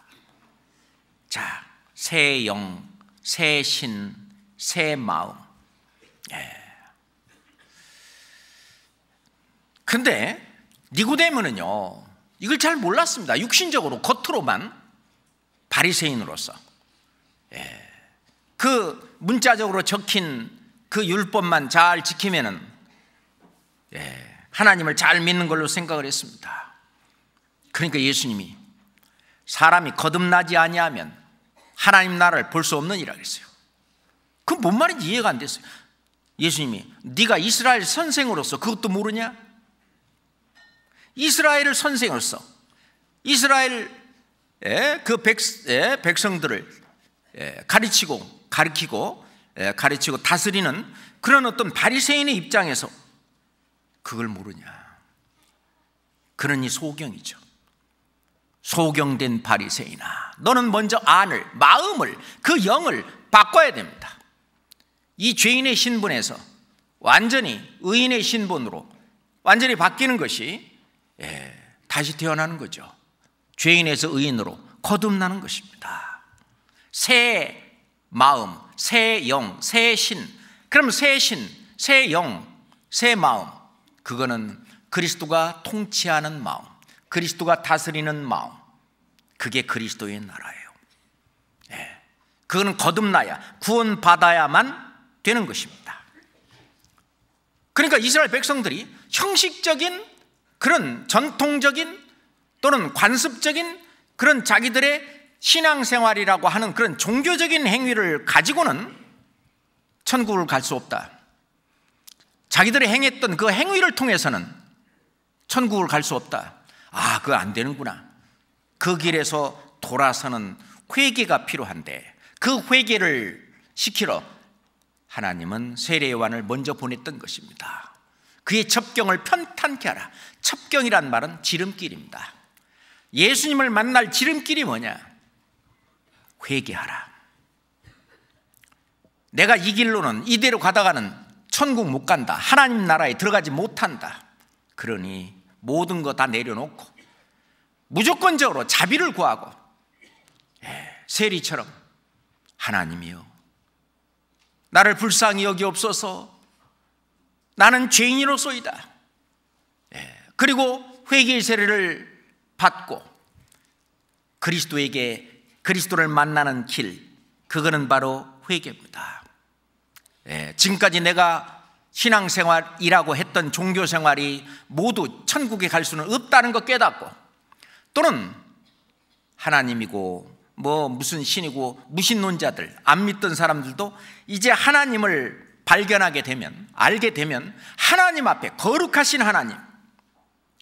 자, 새 영, 새 신, 새 마음. 근데 니고데모는요, 이걸 잘 몰랐습니다. 육신적으로 겉으로만 바리새인으로서 그 문자적으로 적힌 그 율법만 잘 지키면은 하나님을 잘 믿는 걸로 생각을 했습니다. 그러니까 예수님이 사람이 거듭나지 아니하면 하나님 나라를 볼 수 없느니라 그랬어요. 그건 뭔 말인지 이해가 안 됐어요. 예수님이 네가 이스라엘 선생으로서 그것도 모르냐? 이스라엘을 선생으로서 이스라엘 그 백성들을 가르치고 다스리는 그런 어떤 바리새인의 입장에서 그걸 모르냐? 그러니 소경이죠. 소경된 바리새인아, 너는 먼저 안을, 마음을, 그 영을 바꿔야 됩니다. 이 죄인의 신분에서 완전히 의인의 신분으로 완전히 바뀌는 것이 다시 태어나는 거죠. 죄인에서 의인으로 거듭나는 것입니다. 새 마음, 새 영, 새 신. 그럼 새 신, 새 영, 새 마음, 그거는 그리스도가 통치하는 마음, 그리스도가 다스리는 마음, 그게 그리스도의 나라예요. 그거는 거듭나야, 구원받아야만 되는 것입니다. 그러니까 이스라엘 백성들이 형식적인 그런 전통적인 또는 관습적인 그런 자기들의 신앙생활이라고 하는 그런 종교적인 행위를 가지고는 천국을 갈 수 없다. 자기들이 행했던 그 행위를 통해서는 천국을 갈 수 없다. 아, 그거 안 되는구나. 그 길에서 돌아서는 회개가 필요한데, 그 회개를 시키러 하나님은 세례 요한을 먼저 보냈던 것입니다. 그의 첩경을 편탄케 하라. 첩경이란 말은 지름길입니다. 예수님을 만날 지름길이 뭐냐? 회개하라. 내가 이 길로는, 이대로 가다가는 천국 못 간다. 하나님 나라에 들어가지 못한다. 그러니 모든 거 다 내려놓고 무조건적으로 자비를 구하고, 세리처럼 하나님이요, 나를 불쌍히 여기옵소서, 나는 죄인이로소이다. 그리고 회개의 세례를 받고 그리스도를 만나는 길, 그거는 바로 회개입니다. 지금까지 내가 신앙생활이라고 했던 종교생활이 모두 천국에 갈 수는 없다는 거 깨닫고, 또는 하나님이고 무슨 신이고 무신론자들, 안 믿던 사람들도 이제 하나님을 발견하게 되면, 알게 되면 하나님 앞에, 거룩하신 하나님,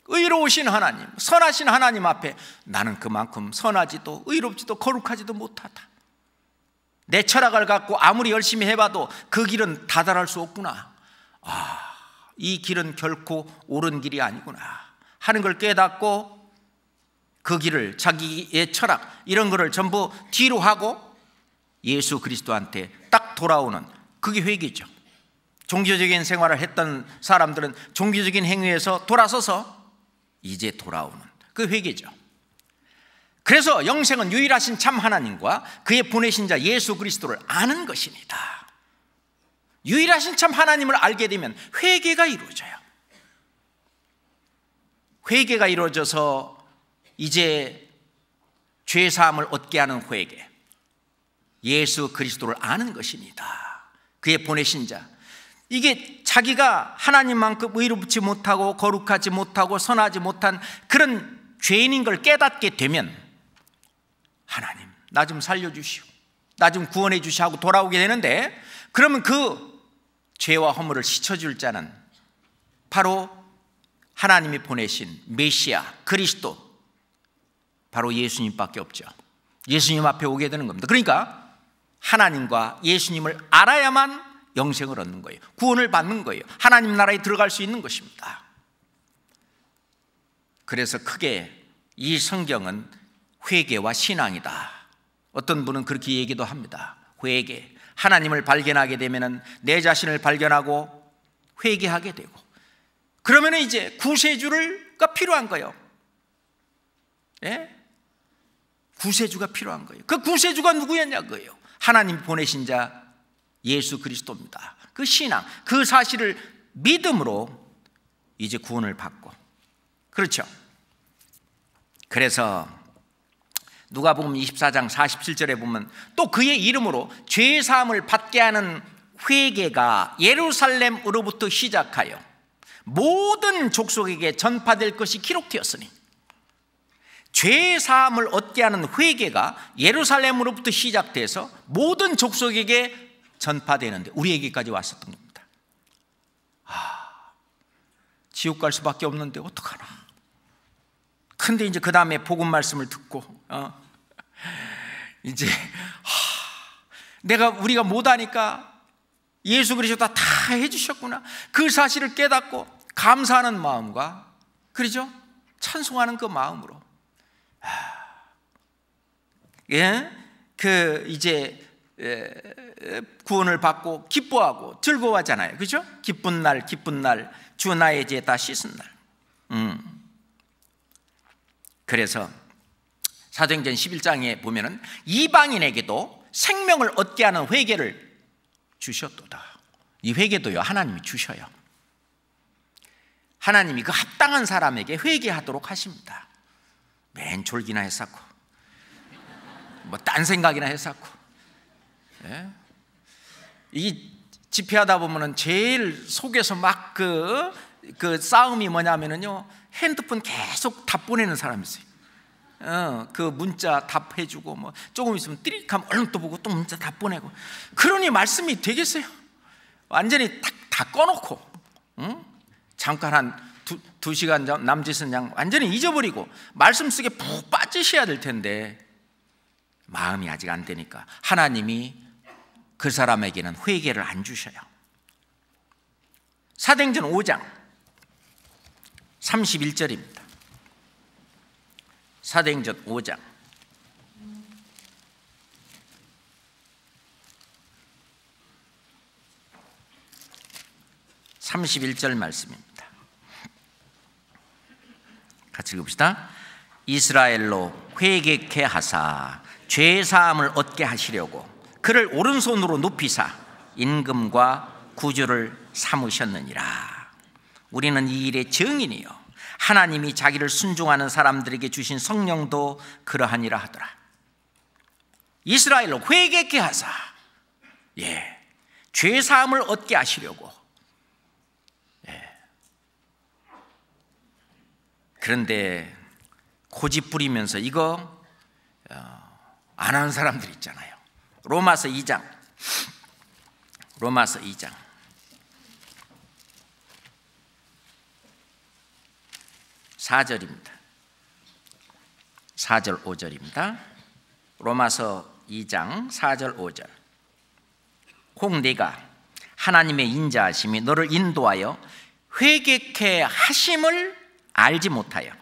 의로우신 하나님, 선하신 하나님 앞에 나는 그만큼 선하지도 의롭지도 거룩하지도 못하다. 내 철학을 갖고 아무리 열심히 해봐도 그 길은 다다를 수 없구나. 이 길은 결코 옳은 길이 아니구나 하는 걸 깨닫고, 그 길을, 자기의 철학 이런 거를 전부 뒤로 하고 예수 그리스도한테 딱 돌아오는, 그게 회개죠. 종교적인 생활을 했던 사람들은 종교적인 행위에서 돌아서서 이제 돌아오는 그 회개죠. 그래서 영생은 유일하신 참 하나님과 그의 보내신 자 예수 그리스도를 아는 것입니다. 유일하신 참 하나님을 알게 되면 회개가 이루어져요. 회개가 이루어져서 이제 죄사함을 얻게 하는 회개, 예수 그리스도를 아는 것입니다. 그의 보내신 자, 이게 자기가 하나님만큼 의롭지 못하고 거룩하지 못하고 선하지 못한 그런 죄인인 걸 깨닫게 되면, 하나님 나 좀 살려주시오, 나 좀 구원해 주시오 하고 돌아오게 되는데, 그러면 그 죄와 허물을 씻어줄 자는 바로 하나님이 보내신 메시아 그리스도, 바로 예수님밖에 없죠. 예수님 앞에 오게 되는 겁니다. 그러니까 하나님과 예수님을 알아야만 영생을 얻는 거예요. 구원을 받는 거예요. 하나님 나라에 들어갈 수 있는 것입니다. 그래서 크게 이 성경은 회개와 신앙이다. 어떤 분은 그렇게 얘기도 합니다. 회개, 하나님을 발견하게 되면 내 자신을 발견하고 회개하게 되고, 그러면 이제 구세주가 필요한 거예요. 구세주가 필요한 거예요. 그 구세주가 누구였냐고요? 하나님 보내신 자 예수 그리스도입니다. 그 신앙, 그 사실을 믿음으로 이제 구원을 받고, 그렇죠? 그래서 누가복음 24장 47절에 보면 또 그의 이름으로 죄 사함을 받게 하는 회개가 예루살렘으로부터 시작하여 모든 족속에게 전파될 것이 기록되었으니, 죄 사함을 얻게 하는 회개가 예루살렘으로부터 시작돼서 모든 족속에게 전파되는데 우리에게까지 왔었던 겁니다. 지옥 갈 수밖에 없는데 어떡하나. 근데 이제 그 다음에 복음 말씀을 듣고 이제 우리가 못하니까 예수 그리스도 다 해주셨구나, 그 사실을 깨닫고 감사하는 마음과, 그렇죠? 찬송하는 그 마음으로 이제 구원을 받고 기뻐하고 즐거워하잖아요. 그렇죠? 기쁜 날 기쁜 날, 주 나의 죄 다 씻은 날. 그래서 사도행전 11장에 보면은 이방인에게도 생명을 얻게 하는 회개를 주셨도다. 이 회개도요, 하나님이 주셔요. 하나님이 그 합당한 사람에게 회개하도록 하십니다. 맨 졸기나 했었고 딴 생각이나 했었고, 이 집회하다 보면은 제일 속에서 막 그 싸움이 뭐냐면은요, 핸드폰 계속 답 보내는 사람이 있어요. 그 문자 답해주고 조금 있으면 띠릭하면 얼른 또 보고 또 문자 답 보내고, 그러니 말씀이 되겠어요? 완전히 다 꺼놓고 잠깐 한 두 시간 남짓은 그냥 완전히 잊어버리고 말씀 속에 푹 빠지셔야 될 텐데 마음이 아직 안 되니까 하나님이 그 사람에게는 회개를 안 주셔요. 사도행전 5장 31절입니다. 사도행전 5장 31절 말씀입니다. 같이 읽읍시다. 이스라엘로 회개케 하사 죄 사함을 얻게 하시려고 그를 오른손으로 높이사 임금과 구주를 삼으셨느니라. 우리는 이 일의 증인이요 하나님이 자기를 순종하는 사람들에게 주신 성령도 그러하니라 하더라. 이스라엘로 회개케 하사 죄 사함을 얻게 하시려고. 그런데 고집 부리면서 이거 안 하는 사람들 있잖아요. 로마서 2장 4절입니다. 4절 5절입니다. 로마서 2장 4절 5절. 혹 네가 하나님의 인자하심이 너를 인도하여 회개케 하심을 알지 못하여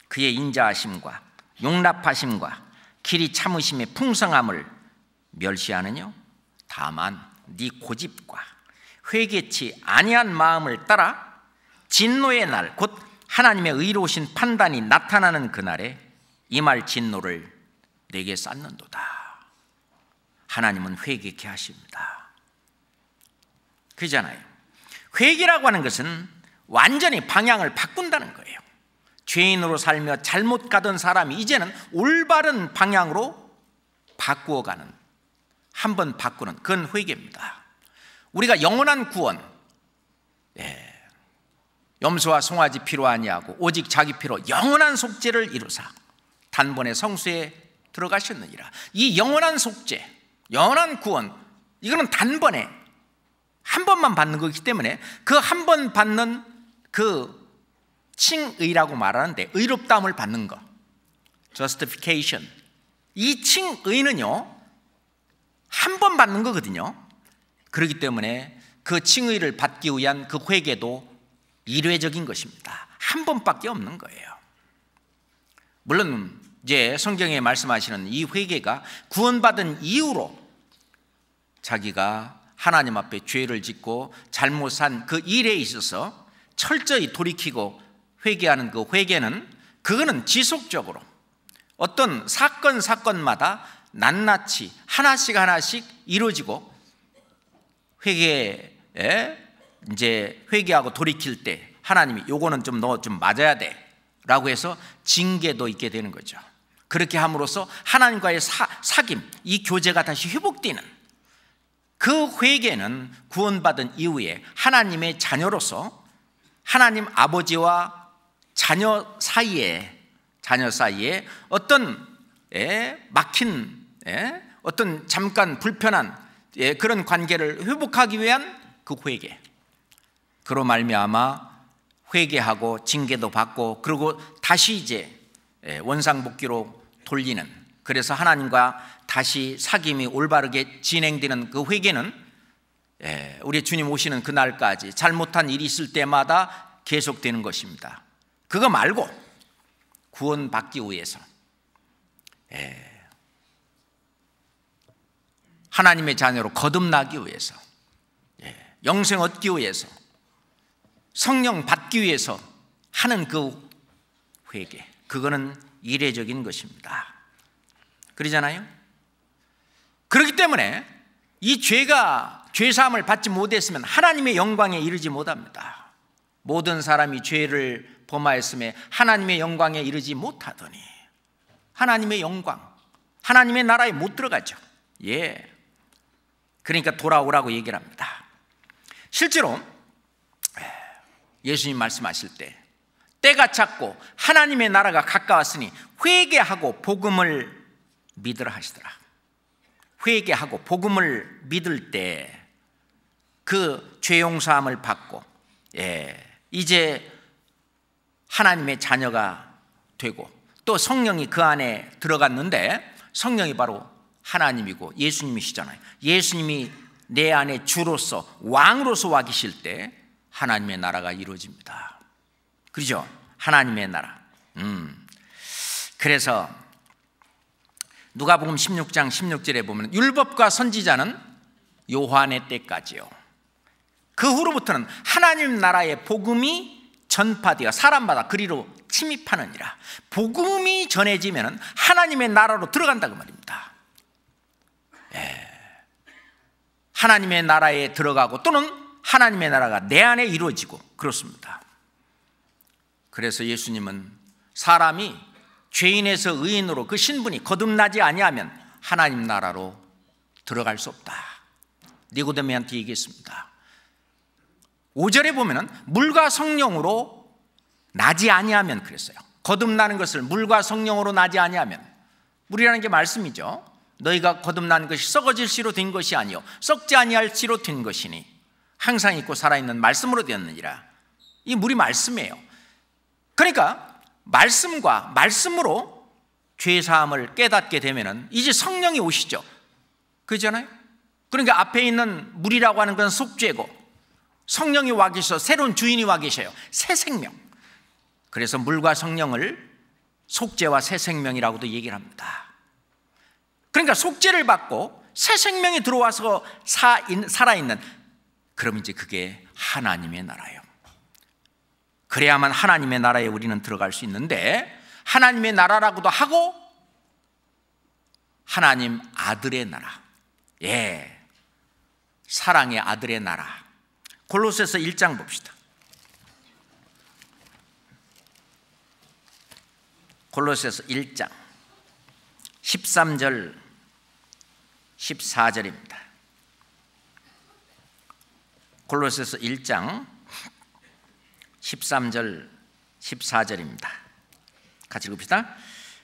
그의 인자하심과 용납하심과 길이 참으심의 풍성함을 멸시하느뇨? 다만 네 고집과 회개치 아니한 마음을 따라 진노의 날 곧 하나님의 의로우신 판단이 나타나는 그날에 임할 진노를 내게 쌓는도다. 하나님은 회개케 하십니다. 그잖아요. 회개라고 하는 것은 완전히 방향을 바꾼다는 거예요. 죄인으로 살며 잘못 가던 사람이 이제는 올바른 방향으로 바꾸어가는, 한번 바꾸는 그건 회개입니다. 우리가 영원한 구원, 염소와 송아지 피로 아니하고 오직 자기 피로 영원한 속죄를 이루사 단번에 성수에 들어가셨느니라. 이 영원한 속죄, 영원한 구원, 이거는 단번에 한 번만 받는 거기 때문에 그 한 번 받는 그 칭의라고 말하는데 의롭다함을 받는 거, justification, 이 칭의는요 한 번 받는 거거든요. 그렇기 때문에 그 칭의를 받기 위한 그 회개도 일회적인 것입니다. 한 번밖에 없는 거예요. 물론 이제 성경에 말씀하시는 이 회개가 구원받은 이후로 자기가 하나님 앞에 죄를 짓고 잘못한 그 일에 있어서 철저히 돌이키고 회개하는 그 회개는, 그거는 지속적으로 어떤 사건마다 낱낱이 하나씩 이루어지고, 이제 회개하고 돌이킬 때 하나님이 요거는 좀 너 좀 맞아야 돼 라고 해서 징계도 있게 되는 거죠. 그렇게 함으로써 하나님과의 사귐, 이 교제가 다시 회복되는, 그 회개는 구원받은 이후에 하나님의 자녀로서 하나님 아버지와 자녀 사이에 어떤 막힌 어떤 잠깐 불편한 그런 관계를 회복하기 위한 그 회개, 그로 말미암아 회개하고 징계도 받고 그리고 다시 이제 원상복귀로 돌리는, 그래서 하나님과 다시 사귐이 올바르게 진행되는 그 회개는 우리 주님 오시는 그날까지 잘못한 일이 있을 때마다 계속되는 것입니다. 그거 말고 구원받기 위해서, 하나님의 자녀로 거듭나기 위해서, 영생 얻기 위해서, 성령 받기 위해서 하는 그 회개, 그거는 이례적인 것입니다. 그러잖아요. 그렇기 때문에 이 죄사함을 받지 못했으면 하나님의 영광에 이르지 못합니다. 모든 사람이 죄를 범하였음에 하나님의 영광에 이르지 못하더니 하나님의 영광, 하나님의 나라에 못 들어가죠. 그러니까 돌아오라고 얘기를 합니다. 실제로 예수님 말씀하실 때 때가 찼고 하나님의 나라가 가까웠으니 회개하고 복음을 믿으라 하시더라. 회개하고 복음을 믿을 때 그 죄용서함을 받고 이제 하나님의 자녀가 되고, 또 성령이 그 안에 들어갔는데 성령이 바로 하나님이고 예수님이시잖아요. 예수님이 내 안에 주로서 왕으로서 와 계실 때 하나님의 나라가 이루어집니다. 그렇죠? 하나님의 나라. 그래서 누가복음 16장 16절에 보면 율법과 선지자는 요한의 때까지요. 그 후로부터는 하나님 나라의 복음이 전파되어 사람마다 그리로 침입하느니라. 복음이 전해지면 하나님의 나라로 들어간다고 말입니다. 하나님의 나라에 들어가고 또는 하나님의 나라가 내 안에 이루어지고 그렇습니다. 그래서 예수님은 사람이 죄인에서 의인으로 그 신분이 거듭나지 아니하면 하나님 나라로 들어갈 수 없다. 니고데모한테 얘기했습니다. 5절에 보면은 물과 성령으로 나지 아니하면 그랬어요. 거듭나는 것을 물과 성령으로 나지 아니하면, 물이라는 게 말씀이죠. 너희가 거듭난 것이 썩어질 씨로 된 것이 아니요 썩지 아니할 씨로 된 것이니 항상 있고 살아있는 말씀으로 되었느니라. 이 물이 말씀이에요. 그러니까 말씀과 말씀으로 죄사함을 깨닫게 되면은 이제 성령이 오시죠. 그렇잖아요. 그러니까 앞에 있는 물이라고 하는 건 속죄고 성령이 와 계셔서 새로운 주인이 와 계셔요. 새 생명. 그래서 물과 성령을 속죄와 새 생명이라고도 얘기를 합니다. 그러니까 속죄를 받고 새 생명이 들어와서 살아있는, 그럼 이제 그게 하나님의 나라예요. 그래야만 하나님의 나라에 우리는 들어갈 수 있는데, 하나님의 나라라고도 하고 하나님 아들의 나라, 사랑의 아들의 나라. 골로새서 1장 봅시다. 골로새서 1장 13절 14절입니다. 골로새서 1장 13절 14절입니다. 같이 읽읍시다.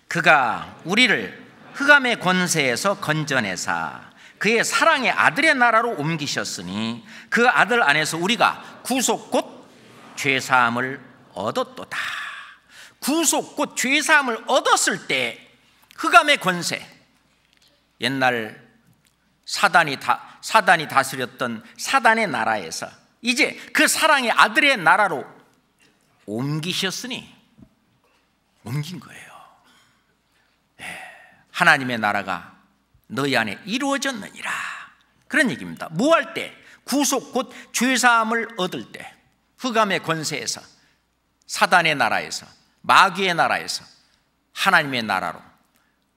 그가 우리를 흑암의 권세에서 건져내사 그의 사랑의 아들의 나라로 옮기셨으니 그 아들 안에서 우리가 구속 곧 죄사함을 얻었도다. 구속 곧 죄사함을 얻었을 때 흑암의 권세, 옛날 사단이 다스렸던 사단의 나라에서 이제 그 사랑의 아들의 나라로 옮기셨으니, 옮긴 거예요. 하나님의 나라가 너희 안에 이루어졌느니라, 그런 얘기입니다. 뭐 할 때? 구속 곧 죄사함을 얻을 때, 흑암의 권세에서, 사단의 나라에서, 마귀의 나라에서 하나님의 나라로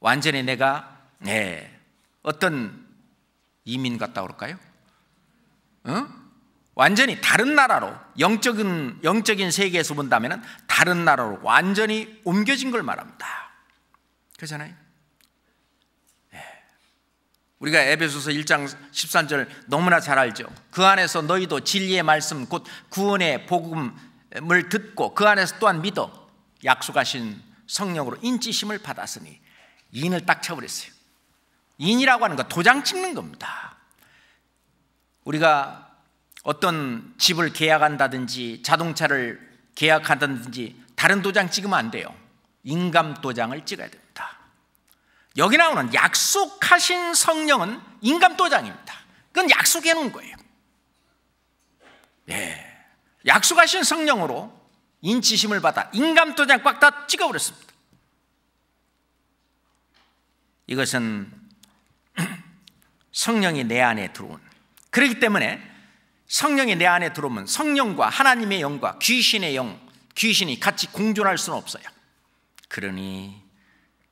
완전히 내가 어떤 이민 갔다 올까요? 완전히 다른 나라로, 영적인 세계에서 본다면 다른 나라로 완전히 옮겨진 걸 말합니다. 그렇잖아요. 우리가 에베소서 1장 13절 너무나 잘 알죠. 그 안에서 너희도 진리의 말씀 곧 구원의 복음을 듣고 그 안에서 또한 믿어 약속하신 성령으로 인치심을 받았으니, 인을 딱 쳐버렸어요. 인이라고 하는 건 도장 찍는 겁니다. 우리가 어떤 집을 계약한다든지 자동차를 계약한다든지 다른 도장 찍으면 안 돼요. 인감 도장을 찍어야 됩니다. 여기 나오는 약속하신 성령은 인감 도장입니다. 그건 약속해 놓은 거예요. 약속하신 성령으로 인치심을 받아 인감 도장 꽉 다 찍어버렸습니다. 이것은 성령이 내 안에 들어온, 그렇기 때문에 성령이 내 안에 들어오면 성령과 하나님의 영과 귀신의 영, 귀신이 같이 공존할 수는 없어요. 그러니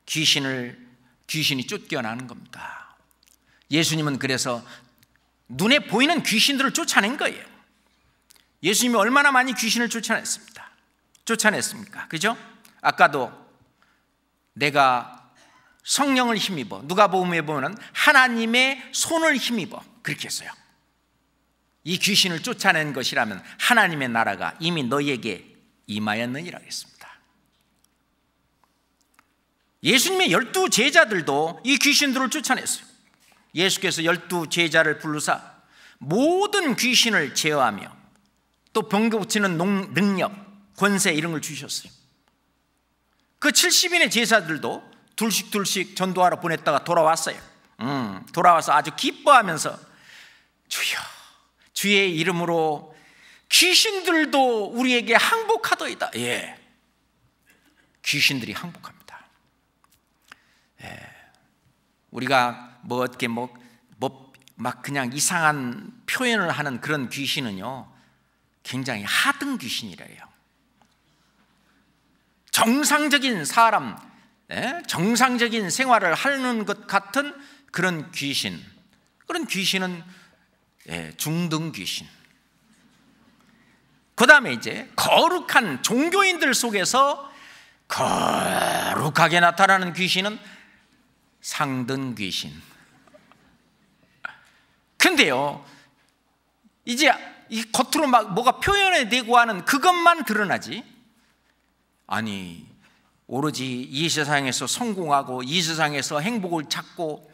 귀신이 쫓겨나는 겁니다. 예수님은 그래서 눈에 보이는 귀신들을 쫓아낸 거예요. 예수님이 얼마나 많이 귀신을 쫓아냈습니까? 그죠? 아까도 내가 성령을 힘입어, 누가복음에 보면 하나님의 손을 힘입어, 그렇게 했어요. 이 귀신을 쫓아낸 것이라면 하나님의 나라가 이미 너희에게 임하였느니라 했습니다. 예수님의 12 제자들도 이 귀신들을 쫓아냈어요. 예수께서 12 제자를 부르사 모든 귀신을 제어하며 또 병 고치는 능력, 권세 이런 걸 주셨어요. 그 70인의 제자들도 둘씩 전도하러 보냈다가 돌아왔어요. 돌아와서 아주 기뻐하면서 주여, 주의 이름으로 귀신들도 우리에게 항복하더이다. 귀신들이 항복합니다. 우리가 어떻게 막 그냥 이상한 표현을 하는 그런 귀신은요, 굉장히 하등 귀신이래요. 정상적인 사람, 정상적인 생활을 하는 것 같은 그런 귀신, 그런 귀신은 중등 귀신. 그 다음에 이제 거룩한 종교인들 속에서 거룩하게 나타나는 귀신은 상등 귀신. 근데요, 이제 이 겉으로 막 뭐가 표현해내고 하는 그것만 드러나지, 아니 오로지 이 세상에서 성공하고 이 세상에서 행복을 찾고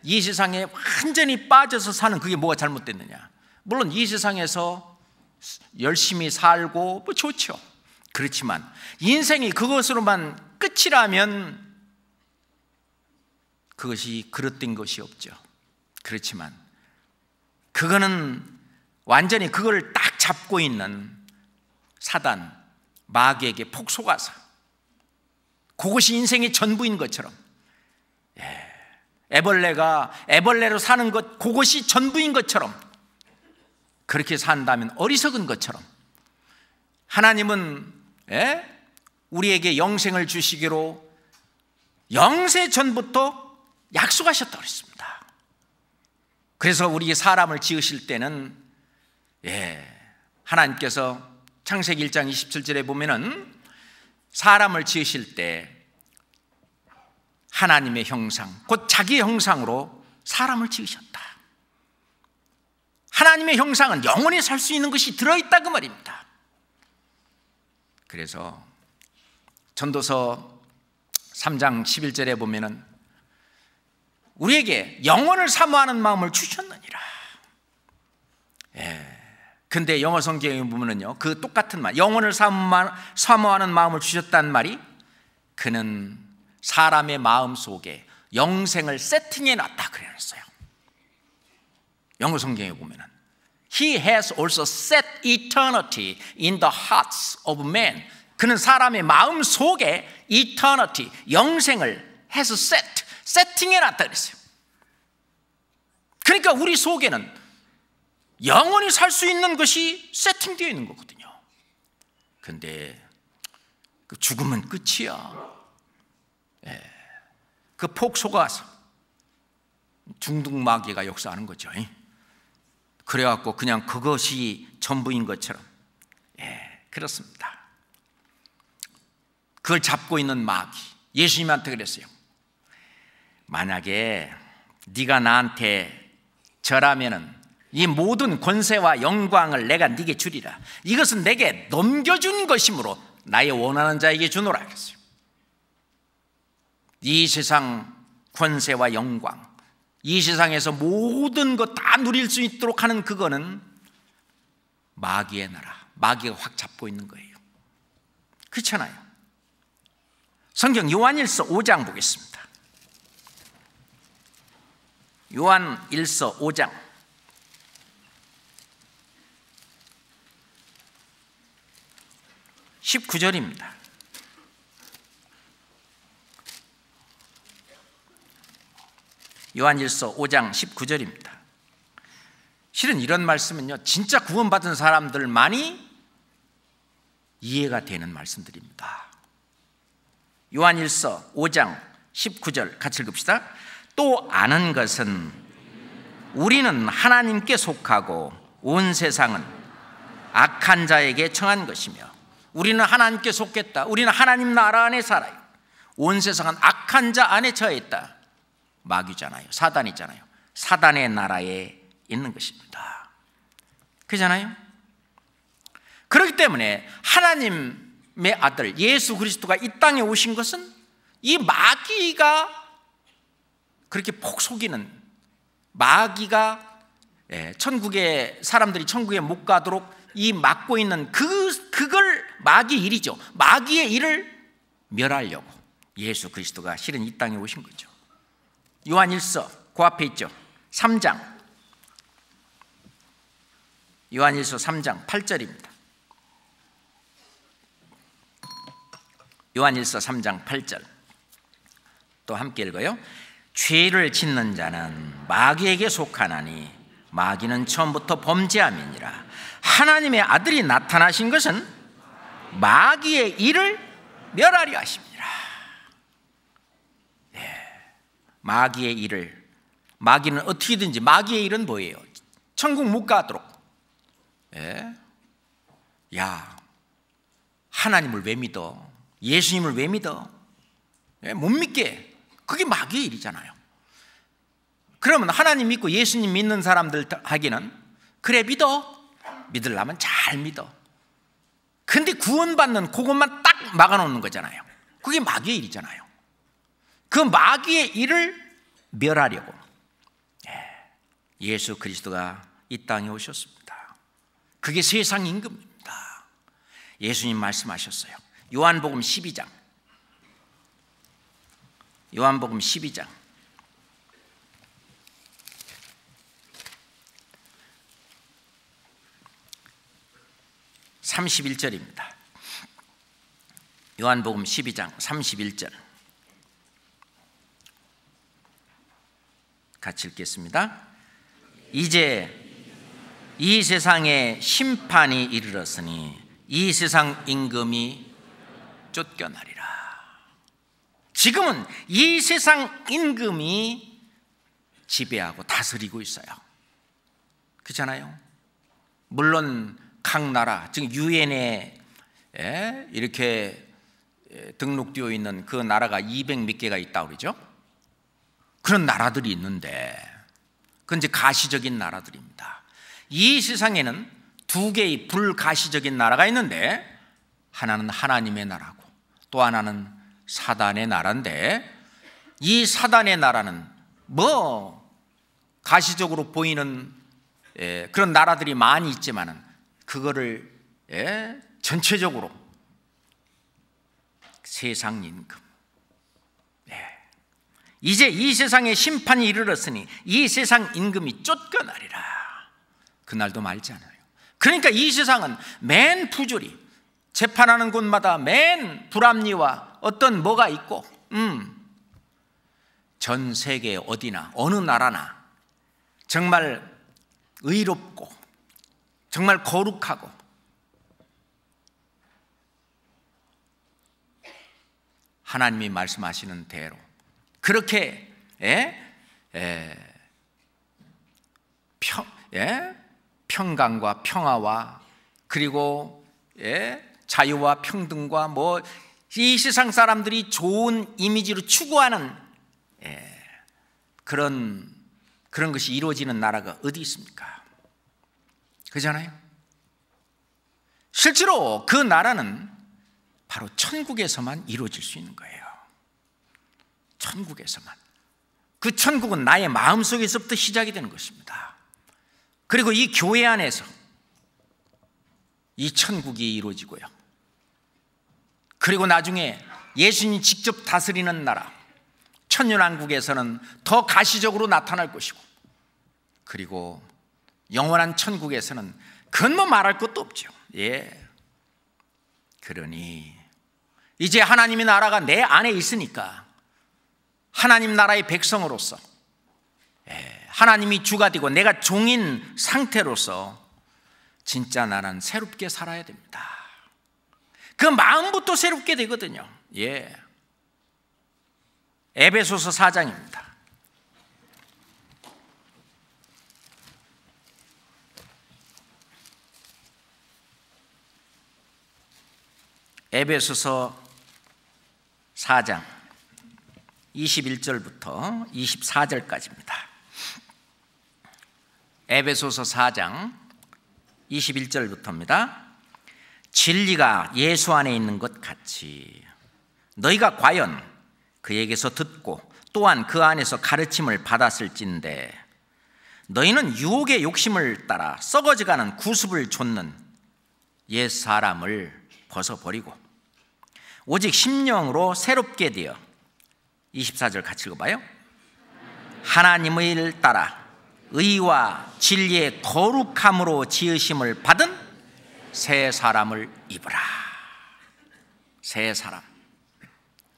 이 세상에 완전히 빠져서 사는 그게 뭐가 잘못됐느냐. 물론 이 세상에서 열심히 살고 뭐 좋죠. 그렇지만 인생이 그것으로만 끝이라면 그것이 그릇된 것이 없죠. 그렇지만 그거는 완전히 그걸 딱 잡고 있는 사단, 마귀에게 폭 속아서 그것이 인생의 전부인 것처럼, 애벌레가 애벌레로 사는 것, 그것이 전부인 것처럼 그렇게 산다면 어리석은 것처럼, 하나님은 우리에게 영생을 주시기로 영세 전부터 약속하셨다고 그랬습니다. 그래서 우리 사람을 지으실 때는 하나님께서 창세기 1장 27절에 보면은 사람을 지으실 때 하나님의 형상, 곧 자기 형상으로 사람을 지으셨다. 하나님의 형상은 영원히 살 수 있는 것이 들어있다 그 말입니다. 그래서 전도서 3장 11절에 보면은 우리에게 영원을 사모하는 마음을 주셨느니라. 근데 영어 성경에 보면은요, 그 똑같은 말, 영원을 사모하는 마음을 주셨다는 말이, 그는 사람의 마음 속에 영생을 세팅해 놨다 그랬어요. 영어 성경에 보면은 He has also set eternity in the hearts of men. 그는 사람의 마음 속에 eternity, 영생을 해서 세팅해 놨다 그랬어요. 그러니까 우리 속에는 영원히 살 수 있는 것이 세팅되어 있는 거거든요. 근데 그 죽으면 끝이야. 그 폭 속아서 중등 마귀가 역사하는 거죠. 그래갖고 그냥 그것이 전부인 것처럼, 그렇습니다. 그걸 잡고 있는 마귀, 예수님한테 그랬어요. 만약에 네가 나한테 절하면은 이 모든 권세와 영광을 내가 네게 주리라. 이것은 내게 넘겨준 것이므로 나의 원하는 자에게 주노라 그랬어요. 이 세상 권세와 영광, 이 세상에서 모든 것 다 누릴 수 있도록 하는 그거는 마귀의 나라, 마귀가 확 잡고 있는 거예요. 그렇잖아요. 성경 요한일서 5장 보겠습니다. 요한일서 5장 19절입니다. 요한일서 5장 19절입니다. 실은 이런 말씀은요, 진짜 구원받은 사람들만이 이해가 되는 말씀들입니다. 요한일서 5장 19절 같이 읽읍시다. 또 아는 것은 우리는 하나님께 속하고 온 세상은 악한 자에게 청한 것이며, 우리는 하나님께 속했다. 우리는 하나님 나라 안에 살아요. 온 세상은 악한 자 안에 처해 있다. 마귀잖아요. 사단이잖아요. 사단의 나라에 있는 것입니다. 그렇잖아요. 그렇기 때문에 하나님의 아들 예수 그리스도가 이 땅에 오신 것은 이 마귀가 그렇게 폭 속이는, 마귀가 천국에, 사람들이 천국에 못 가도록 이 막고 있는 그걸 마귀의 일이죠. 마귀의 일을 멸하려고 예수 그리스도가 실은 이 땅에 오신 거죠. 요한일서 그 앞에 있죠. 3장, 요한일서 3장 8절입니다. 요한일서 3장 8절 또 함께 읽어요. 죄를 짓는 자는 마귀에게 속하나니 마귀는 처음부터 범죄함이니라. 하나님의 아들이 나타나신 것은 마귀의 일을 멸하려 하십니다. 마귀의 일을, 마귀는 어떻게든지, 마귀의 일은 뭐예요? 천국 못 가도록. 야, 하나님을 왜 믿어? 예수님을 왜 믿어? 못 믿게. 그게 마귀의 일이잖아요. 그러면 하나님 믿고 예수님 믿는 사람들 하기는, 그래 믿어. 믿으려면 잘 믿어. 근데 구원받는 그것만 딱 막아놓는 거잖아요. 그게 마귀의 일이잖아요. 그 마귀의 일을 멸하려고 예수 그리스도가 이 땅에 오셨습니다. 그게 세상 임금입니다. 예수님 말씀하셨어요. 요한복음 12장. 요한복음 12장 31절입니다. 요한복음 12장 31절 같이 읽겠습니다. 이제 이 세상에 심판이 이르렀으니 이 세상 임금이 쫓겨나리라. 지금은 이 세상 임금이 지배하고 다스리고 있어요. 그렇잖아요. 물론 각 나라, 즉 유엔에 이렇게 등록되어 있는 그 나라가 200몇 개가 있다고 그러죠. 그런 나라들이 있는데 그건 이제 가시적인 나라들입니다. 이 세상에는 두 개의 불가시적인 나라가 있는데, 하나는 하나님의 나라고 또 하나는 사단의 나라인데, 이 사단의 나라는 뭐 가시적으로 보이는 그런 나라들이 많이 있지만은 그거를 전체적으로 세상 임금, 이제 이 세상에 심판이 이르렀으니 이 세상 임금이 쫓겨나리라. 그날도 말지 않아요. 그러니까 이 세상은 맨 부조리, 재판하는 곳마다 맨 불합리와 어떤 뭐가 있고, 전 세계 어디나 어느 나라나 정말 의롭고 정말 거룩하고 하나님이 말씀하시는 대로 그렇게 평강과 평화와 그리고 자유와 평등과 뭐 이 세상 사람들이 좋은 이미지로 추구하는 그런 것이 이루어지는 나라가 어디 있습니까? 그렇잖아요. 실제로 그 나라는 바로 천국에서만 이루어질 수 있는 거예요. 천국에서만. 그 천국은 나의 마음속에서부터 시작이 되는 것입니다. 그리고 이 교회 안에서 이 천국이 이루어지고요. 그리고 나중에 예수님이 직접 다스리는 나라 천년왕국에서는 더 가시적으로 나타날 것이고, 그리고 영원한 천국에서는 그건 뭐 말할 것도 없죠. 그러니 이제 하나님의 나라가 내 안에 있으니까 하나님 나라의 백성으로서 하나님이 주가 되고 내가 종인 상태로서 진짜 나는 새롭게 살아야 됩니다. 그 마음부터 새롭게 되거든요. 에베소서 4장입니다. 에베소서 4장 21절부터 24절까지입니다. 에베소서 4장 21절부터입니다. 진리가 예수 안에 있는 것 같이 너희가 과연 그에게서 듣고 또한 그 안에서 가르침을 받았을진데, 너희는 유혹의 욕심을 따라 썩어져가는 구습을 좇는 옛 사람을 벗어버리고 오직 심령으로 새롭게 되어, 24절 같이 읽어봐요. 하나님을 따라 의와 진리의 거룩함으로 지으심을 받은 새 사람을 입으라. 새 사람,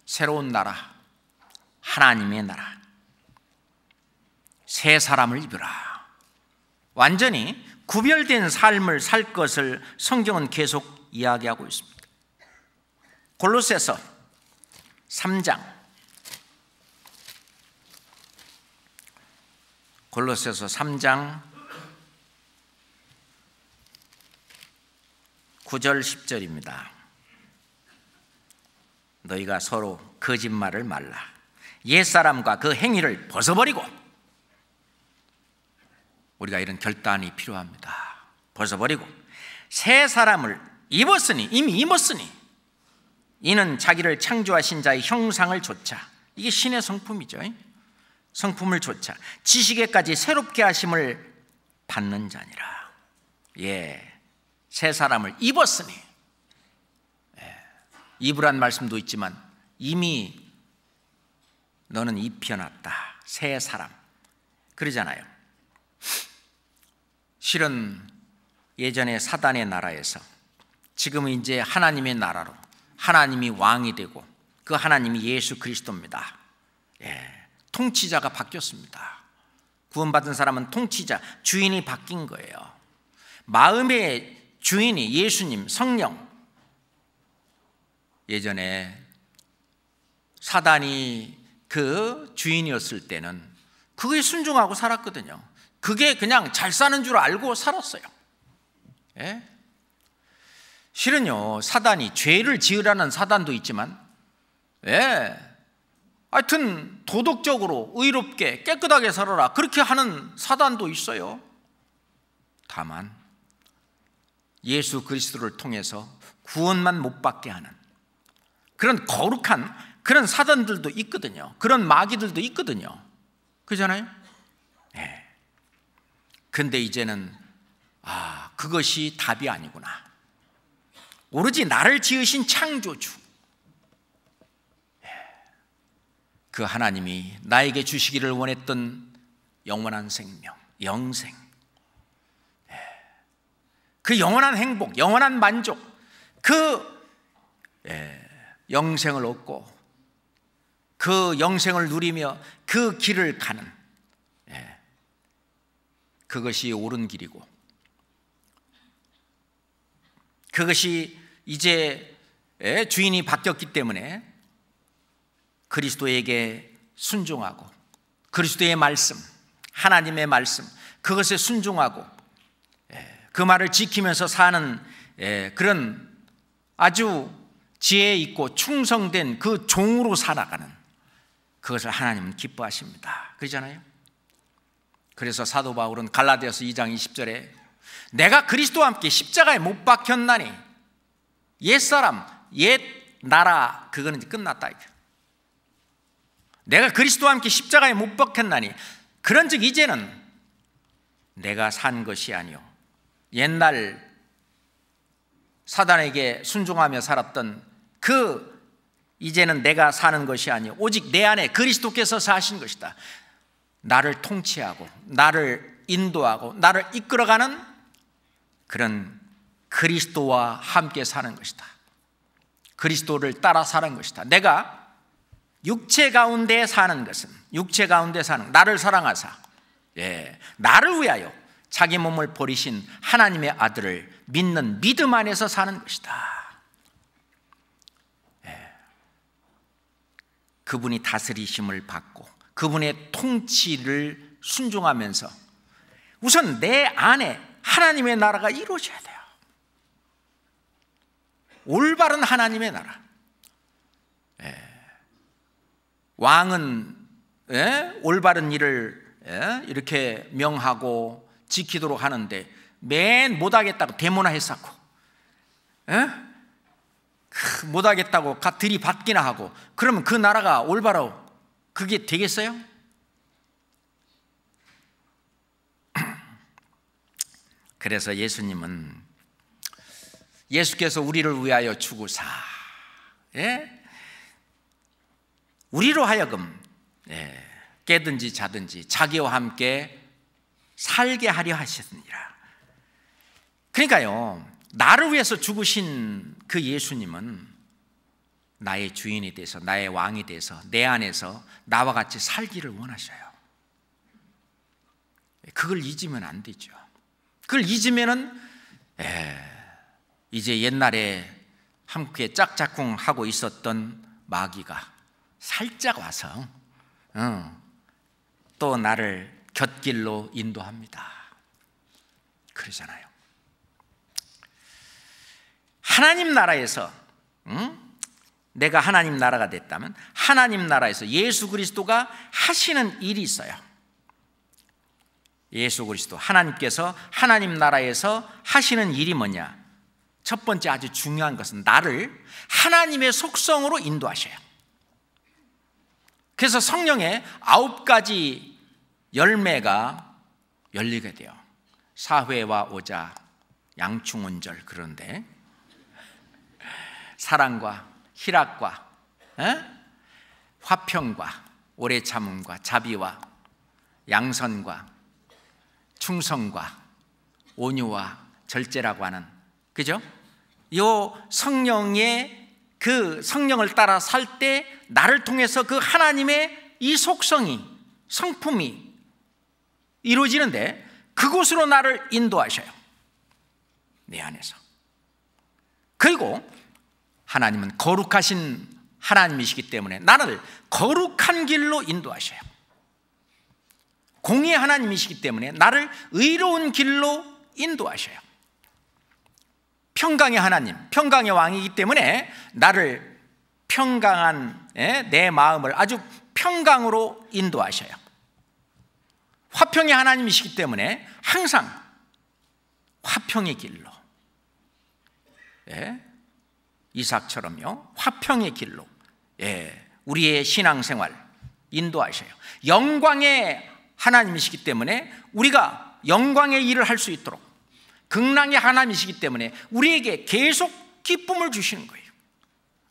새로운 나라, 하나님의 나라, 새 사람을 입으라. 완전히 구별된 삶을 살 것을 성경은 계속 이야기하고 있습니다. 골로새서 3장, 골로새서 3장 9절 10절입니다. 너희가 서로 거짓말을 말라. 옛사람과 그 행위를 벗어버리고, 우리가 이런 결단이 필요합니다. 벗어버리고 새 사람을 입었으니, 이미 입었으니 이는 자기를 창조하신 자의 형상을 좇아, 이게 신의 성품이죠. 성품을 좇아 지식에까지 새롭게 하심을 받는 자니라. 새 사람을 입었으니, 입으란 말씀도 있지만 이미 너는 입혀놨다. 새 사람 그러잖아요. 실은 예전에 사단의 나라에서 지금은 이제 하나님의 나라로 하나님이 왕이 되고 그 하나님이 예수 그리스도입니다. 통치자가 바뀌었습니다. 구원받은 사람은 통치자, 주인이 바뀐 거예요. 마음의 주인이 예수님, 성령. 예전에 사단이 그 주인이었을 때는 그게 순종하고 살았거든요. 그게 그냥 잘 사는 줄 알고 살았어요. 실은요, 사단이 죄를 지으라는 사단도 있지만, 하여튼 도덕적으로 의롭게 깨끗하게 살아라 그렇게 하는 사단도 있어요. 다만 예수 그리스도를 통해서 구원만 못 받게 하는 그런 거룩한 그런 사단들도 있거든요. 그런 마귀들도 있거든요. 그렇잖아요? 근데 이제는 그것이 답이 아니구나. 오로지 나를 지으신 창조주, 그 하나님이 나에게 주시기를 원했던 영원한 생명, 영생, 그 영원한 행복, 영원한 만족, 그 영생을 얻고 그 영생을 누리며 그 길을 가는, 그것이 옳은 길이고, 그것이 이제 주인이 바뀌었기 때문에 그리스도에게 순종하고 그리스도의 말씀, 하나님의 말씀, 그것에 순종하고 그 말을 지키면서 사는 그런 아주 지혜 있고 충성된 그 종으로 살아가는, 그것을 하나님은 기뻐하십니다. 그러잖아요. 그래서 사도 바울은 갈라디아서 2장 20절에 내가 그리스도와 함께 십자가에 못 박혔나니, 옛사람, 옛 나라, 그거는 이제 끝났다. 내가 그리스도와 함께 십자가에 못 박혔나니, 그런즉 이제는 내가 산 것이 아니요 옛날 사단에게 순종하며 살았던 이제는 내가 사는 것이 아니요 오직 내 안에 그리스도께서 사신 것이다. 나를 통치하고 나를 인도하고 나를 이끌어가는 그런 그리스도와 함께 사는 것이다. 그리스도를 따라 사는 것이다. 내가 육체 가운데 사는 것은, 육체 가운데 사는, 나를 사랑하사 나를 위하여 자기 몸을 버리신 하나님의 아들을 믿는 믿음 안에서 사는 것이다. 그분이 다스리심을 받고 그분의 통치를 순종하면서 우선 내 안에 하나님의 나라가 이루어져야 돼요. 올바른 하나님의 나라. 왕은 올바른 일을 이렇게 명하고 지키도록 하는데 맨 못하겠다고 대모나했었고 못하겠다고 들이받기나 하고, 그러면 그 나라가 올바로 그게 되겠어요? 그래서 예수께서 우리를 위하여 죽으사 우리로 하여금 깨든지 자든지 자기와 함께 살게 하려 하셨느니라. 그러니까요, 나를 위해서 죽으신 그 예수님은 나의 주인이 돼서, 나의 왕이 돼서 내 안에서 나와 같이 살기를 원하셔요. 그걸 잊으면 안 되죠. 그걸 잊으면은 이제 옛날에 함께 짝짝꿍 하고 있었던 마귀가 살짝 와서 또 나를 곁길로 인도합니다. 그러잖아요. 하나님 나라에서 내가 하나님 나라가 됐다면 하나님 나라에서 예수 그리스도가 하시는 일이 있어요. 예수 그리스도 하나님께서 하나님 나라에서 하시는 일이 뭐냐? 첫 번째 아주 중요한 것은 나를 하나님의 속성으로 인도하셔요. 그래서 성령의 9가지 열매가 열리게 돼요. 사회와 오자, 양충운절, 그런데 사랑과 희락과 화평과 오래 참음과 자비와 양선과 충성과 온유와 절제라고 하는, 그죠? 요 성령의 그 성령을 따라 살 때 나를 통해서 그 하나님의 이 속성이, 성품이 이루어지는데 그곳으로 나를 인도하셔요. 내 안에서. 그리고 하나님은 거룩하신 하나님이시기 때문에 나를 거룩한 길로 인도하셔요. 공의의 하나님이시기 때문에 나를 의로운 길로 인도하셔요. 평강의 하나님, 평강의 왕이기 때문에 나를 평강한 내 마음을 아주 평강으로 인도하셔요. 화평의 하나님이시기 때문에 항상 화평의 길로, 이삭처럼요, 화평의 길로 우리의 신앙생활 인도하셔요. 영광의 하나님이시기 때문에 우리가 영광의 일을 할 수 있도록, 극락의 하나님이시기 때문에 우리에게 계속 기쁨을 주시는 거예요.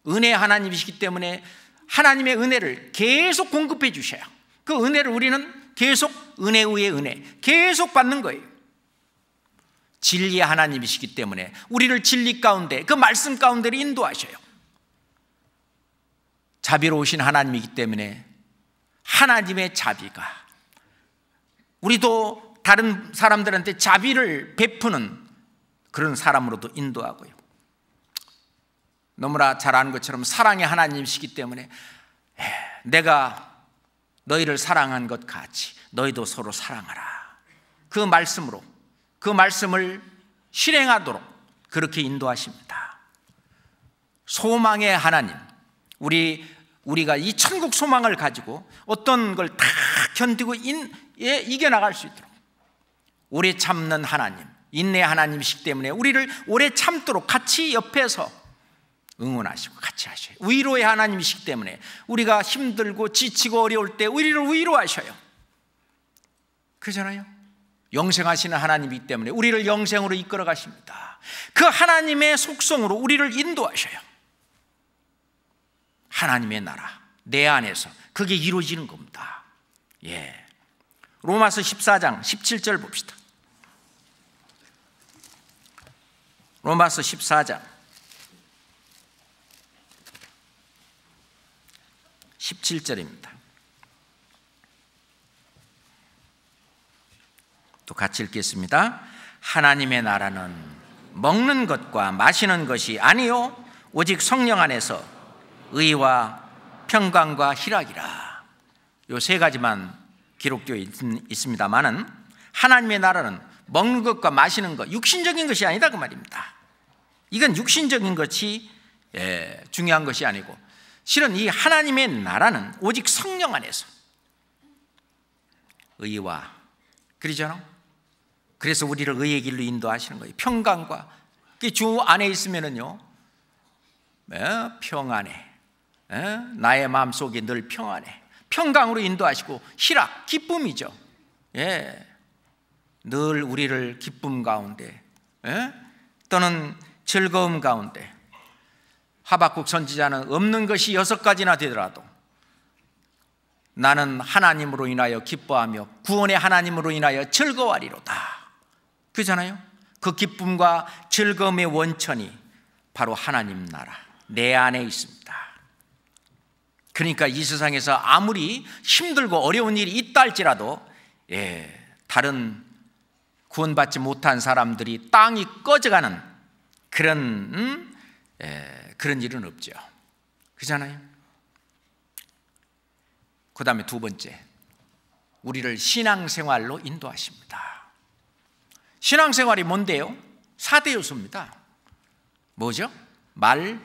은혜의 하나님이시기 때문에 하나님의 은혜를 계속 공급해 주셔요. 그 은혜를 우리는 계속 은혜 위에 은혜 계속 받는 거예요. 진리의 하나님이시기 때문에 우리를 진리 가운데, 그 말씀 가운데로 인도하셔요. 자비로우신 하나님이기 때문에 하나님의 자비가, 우리도 다른 사람들한테 자비를 베푸는 그런 사람으로도 인도하고요. 너무나 잘 아는 것처럼 사랑의 하나님이시기 때문에 내가 너희를 사랑한 것 같이 너희도 서로 사랑하라, 그 말씀으로, 그 말씀을 실행하도록 그렇게 인도하십니다. 소망의 하나님, 우리가 이 천국 소망을 가지고 어떤 걸 다 견디고 이겨나갈 수 있도록 오래 참는 하나님, 인내 하나님이시기 때문에 우리를 오래 참도록 같이 옆에서 응원하시고 같이 하셔요. 위로의 하나님이시기 때문에 우리가 힘들고 지치고 어려울 때 우리를 위로하셔요. 그렇잖아요. 영생하시는 하나님이기 때문에 우리를 영생으로 이끌어 가십니다. 그 하나님의 속성으로 우리를 인도하셔요. 하나님의 나라, 내 안에서 그게 이루어지는 겁니다. 로마서 14장 17절 봅시다. 로마서 14장 17절입니다. 또 같이 읽겠습니다. 하나님의 나라는 먹는 것과 마시는 것이 아니요 오직 성령 안에서 의와 평강과 희락이라. 요 세 가지만 기록되어 있습니다만은 하나님의 나라는 먹는 것과 마시는 것, 육신적인 것이 아니다 그 말입니다. 이건 육신적인 것이 중요한 것이 아니고 실은 이 하나님의 나라는 오직 성령 안에서 의와, 그러잖아. 그래서 우리를 의의 길로 인도하시는 거예요. 평강과, 주 안에 있으면은요 평안해, 나의 마음속에 늘 평안해, 평강으로 인도하시고 희락, 기쁨이죠. 늘 우리를 기쁨 가운데 또는 즐거움 가운데, 하박국 선지자는 없는 것이 6가지나 되더라도 나는 하나님으로 인하여 기뻐하며 구원의 하나님으로 인하여 즐거워하리로다. 그렇잖아요. 그 기쁨과 즐거움의 원천이 바로 하나님 나라, 내 안에 있습니다. 그러니까 이 세상에서 아무리 힘들고 어려운 일이 있다 할지라도 다른 구원받지 못한 사람들이 땅이 꺼져가는 그런 그런 일은 없죠. 그렇잖아요. 그 다음에 두 번째, 우리를 신앙생활로 인도하십니다. 신앙생활이 뭔데요? 4대 요소입니다. 뭐죠? 말,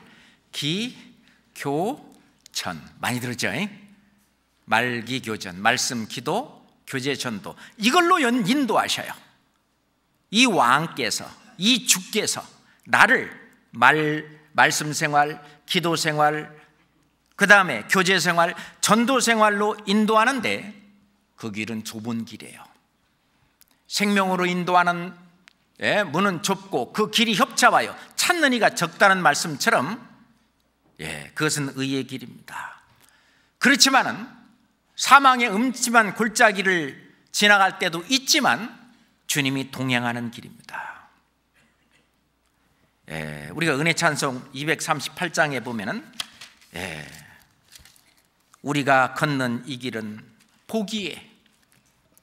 기, 교, 전. 많이 들었죠? 말기, 교전, 말씀, 기도, 교제, 전도. 이걸로 인도하셔요. 이 왕께서, 이 주께서 나를 말씀 생활, 기도 생활, 그 다음에 교제 생활, 전도 생활로 인도하는데 그 길은 좁은 길이에요. 생명으로 인도하는 문은 좁고 그 길이 협잡하여 찾는 이가 적다는 말씀처럼 그것은 의의 길입니다. 그렇지만은 사망의 음침한 골짜기를 지나갈 때도 있지만 주님이 동행하는 길입니다. 우리가 은혜 찬송 238장에 보면은 우리가 걷는 이 길은 보기에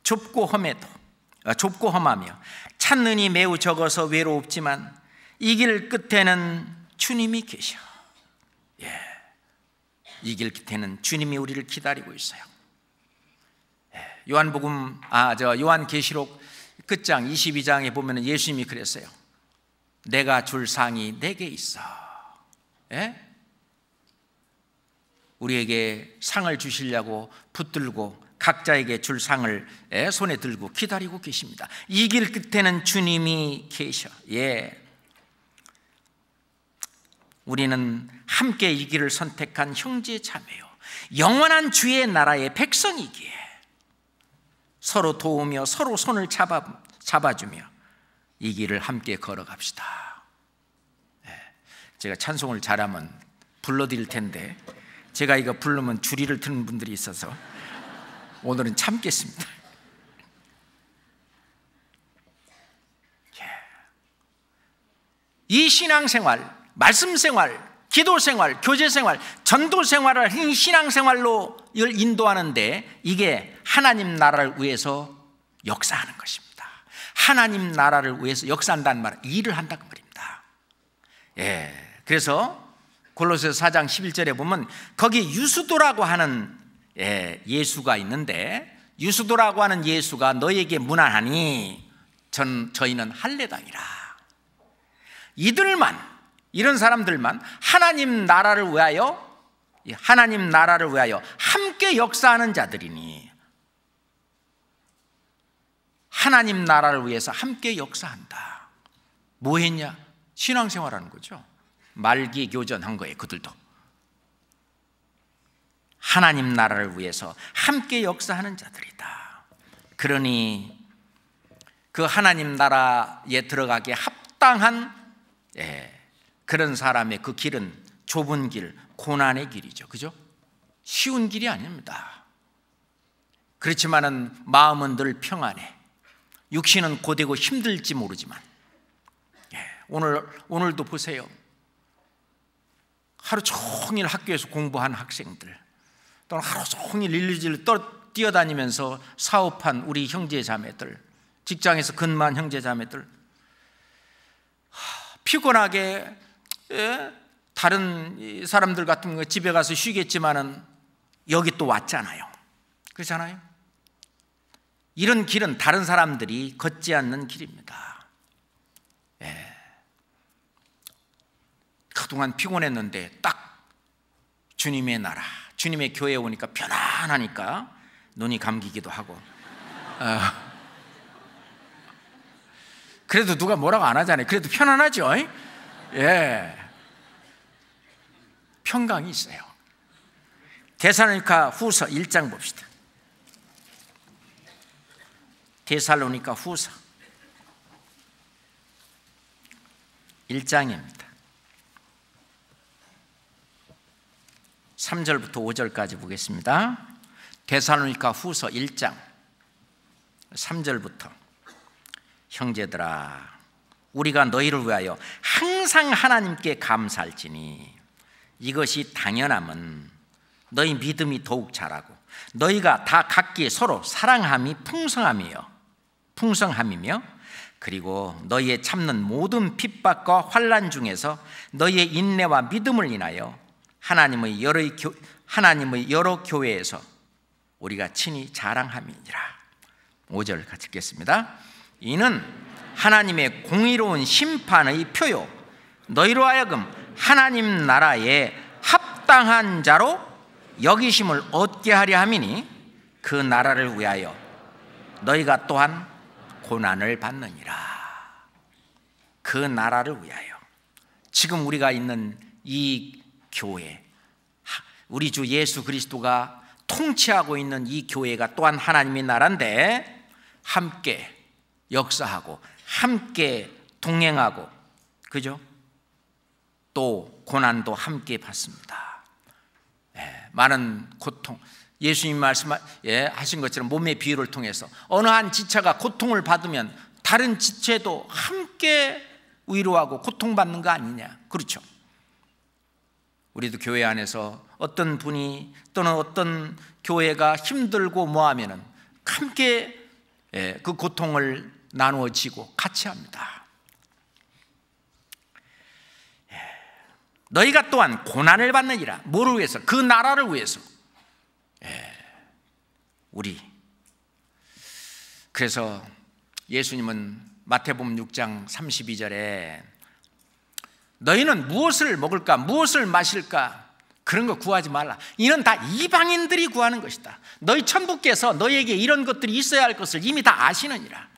좁고 험하며 찾는 이 매우 적어서 외롭지만 이 길 끝에는 주님이 계셔. 이 길 끝에는 주님이 우리를 기다리고 있어요. 요한계시록 끝장 22장에 보면 예수님이 그랬어요. 내가 줄 상이 내게 있어. 우리에게 상을 주시려고 붙들고 각자에게 줄 상을 손에 들고 기다리고 계십니다. 이 길 끝에는 주님이 계셔. 우리는 함께 이 길을 선택한 형제 자매요, 영원한 주의 나라의 백성이기에 서로 도우며 서로 손을 잡아주며 이 길을 함께 걸어갑시다. 제가 찬송을 잘하면 불러드릴 텐데 제가 이거 부르면 주리를 트는 분들이 있어서 오늘은 참겠습니다. 이 신앙생활, 말씀생활, 기도생활, 교제생활, 전도생활을 신앙생활로 인도하는데 이게 하나님 나라를 위해서 역사하는 것입니다. 하나님 나라를 위해서 역사한다는 말은 일을 한다는 말입니다. 그래서 골로새서 4장 11절에 보면 거기 유수도라고 하는 예수가 있는데, 유수도라고 하는 예수가 너에게 무난하니 저희는 할례당이라. 이런 사람들만 하나님 나라를 위하여 함께 역사하는 자들이니, 하나님 나라를 위해서 함께 역사한다. 뭐 했냐? 신앙생활하는 거죠. 말기교전한 거예요. 그들도 하나님 나라를 위해서 함께 역사하는 자들이다. 그러니 그 하나님 나라에 들어가기에 합당한 그런 사람의 그 길은 좁은 길, 고난의 길이죠. 그죠? 쉬운 길이 아닙니다. 그렇지만은 마음은 늘 평안해. 육신은 고되고 힘들지 모르지만 오늘도 보세요. 하루 종일 학교에서 공부한 학생들, 또는 하루 종일 릴리지를 뛰어다니면서 사업한 우리 형제자매들, 직장에서 근무한 형제자매들, 피곤하게 다른 사람들 같은 거 집에 가서 쉬겠지만은 여기 또 왔잖아요. 그렇잖아요. 이런 길은 다른 사람들이 걷지 않는 길입니다. 그동안 피곤했는데 딱 주님의 나라, 주님의 교회에 오니까 편안하니까 눈이 감기기도 하고, 그래도 누가 뭐라고 안 하잖아요. 그래도 편안하죠. 평강이 있어요. 데살로니가 후서 1장 봅시다. 데살로니가 후서 1장입니다. 3절부터 5절까지 보겠습니다. 데살로니가 후서 1장 3절부터. 형제들아, 우리가 너희를 위하여 항상 하나님께 감사할지니 이것이 당연함은 너희 믿음이 더욱 자라고 너희가 다 각기 서로 사랑함이 풍성함이며 그리고 너희의 참는 모든 핍박과 환난 중에서 너희의 인내와 믿음을 인하여 하나님의 여러 교회에서 우리가 친히 자랑함이니라. 5절 같이 읽겠습니다. 이는 하나님의 공의로운 심판의 표요 너희로 하여금 하나님 나라에 합당한 자로 여기심을 얻게 하려 함이니 그 나라를 위하여 너희가 또한 고난을 받느니라. 그 나라를 위하여. 지금 우리가 있는 이 교회, 우리 주 예수 그리스도가 통치하고 있는 이 교회가 또한 하나님의 나라인데 함께 역사하고 함께 동행하고, 그죠? 또 고난도 함께 받습니다. 많은 고통, 예수님 말씀하신 것처럼 몸의 비유를 통해서 어느 한 지체가 고통을 받으면 다른 지체도 함께 위로하고 고통받는 거 아니냐, 그렇죠? 우리도 교회 안에서 어떤 분이 또는 어떤 교회가 힘들고 뭐하면은 함께 그 고통을 나누어지고 같이 합니다. 너희가 또한 고난을 받느니라. 뭐를 위해서? 그 나라를 위해서. 우리. 그래서 예수님은 마태복음 6장 32절에 너희는 무엇을 먹을까 무엇을 마실까 그런 거 구하지 말라. 이는 다 이방인들이 구하는 것이다. 너희 천부께서 너희에게 이런 것들이 있어야 할 것을 이미 다 아시느니라.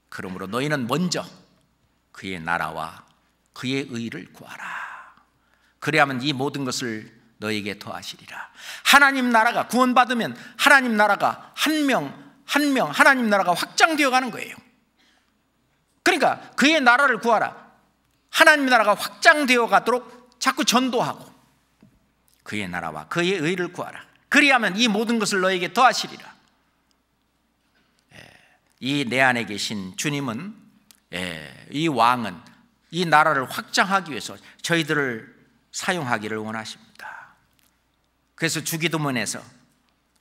그러므로 너희는 먼저 그의 나라와 그의 의를 구하라. 그래야만 이 모든 것을 너희에게 더하시리라. 하나님 나라가 구원받으면 하나님 나라가 한 명 하나님 나라가 확장되어 가는 거예요. 그러니까 그의 나라를 구하라. 하나님 나라가 확장되어 가도록 자꾸 전도하고 그의 나라와 그의 의를 구하라. 그리하면 이 모든 것을 너에게 더하시리라. 이 내 안에 계신 주님은, 이 왕은 이 나라를 확장하기 위해서 저희들을 사용하기를 원하십니다. 그래서 주기도문에서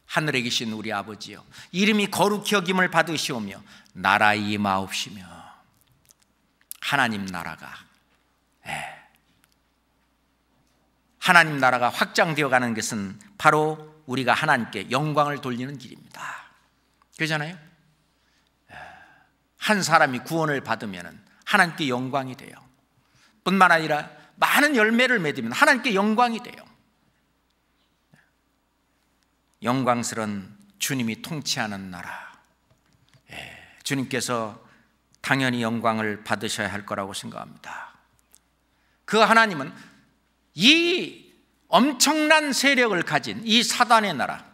하늘에 계신 우리 아버지여 이름이 거룩히 여김을 받으시오며 나라 임하옵시며. 하나님 나라가 하나님 나라가 확장되어 가는 것은 바로 우리가 하나님께 영광을 돌리는 길입니다. 그러잖아요. 한 사람이 구원을 받으면 하나님께 영광이 돼요. 뿐만 아니라 많은 열매를 맺으면 하나님께 영광이 돼요. 영광스러운 주님이 통치하는 나라, 주님께서 당연히 영광을 받으셔야 할 거라고 생각합니다. 그 하나님은 이 엄청난 세력을 가진 이 사단의 나라,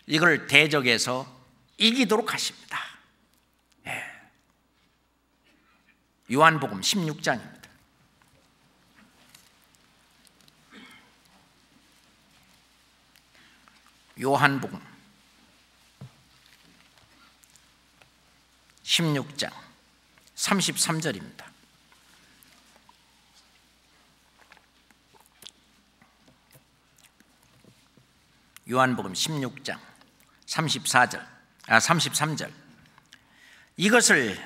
이걸 대적해서 이기도록 하십니다. 요한복음 16장입니다. 요한복음 16장 33절입니다. 요한복음 16장 33절. 이것을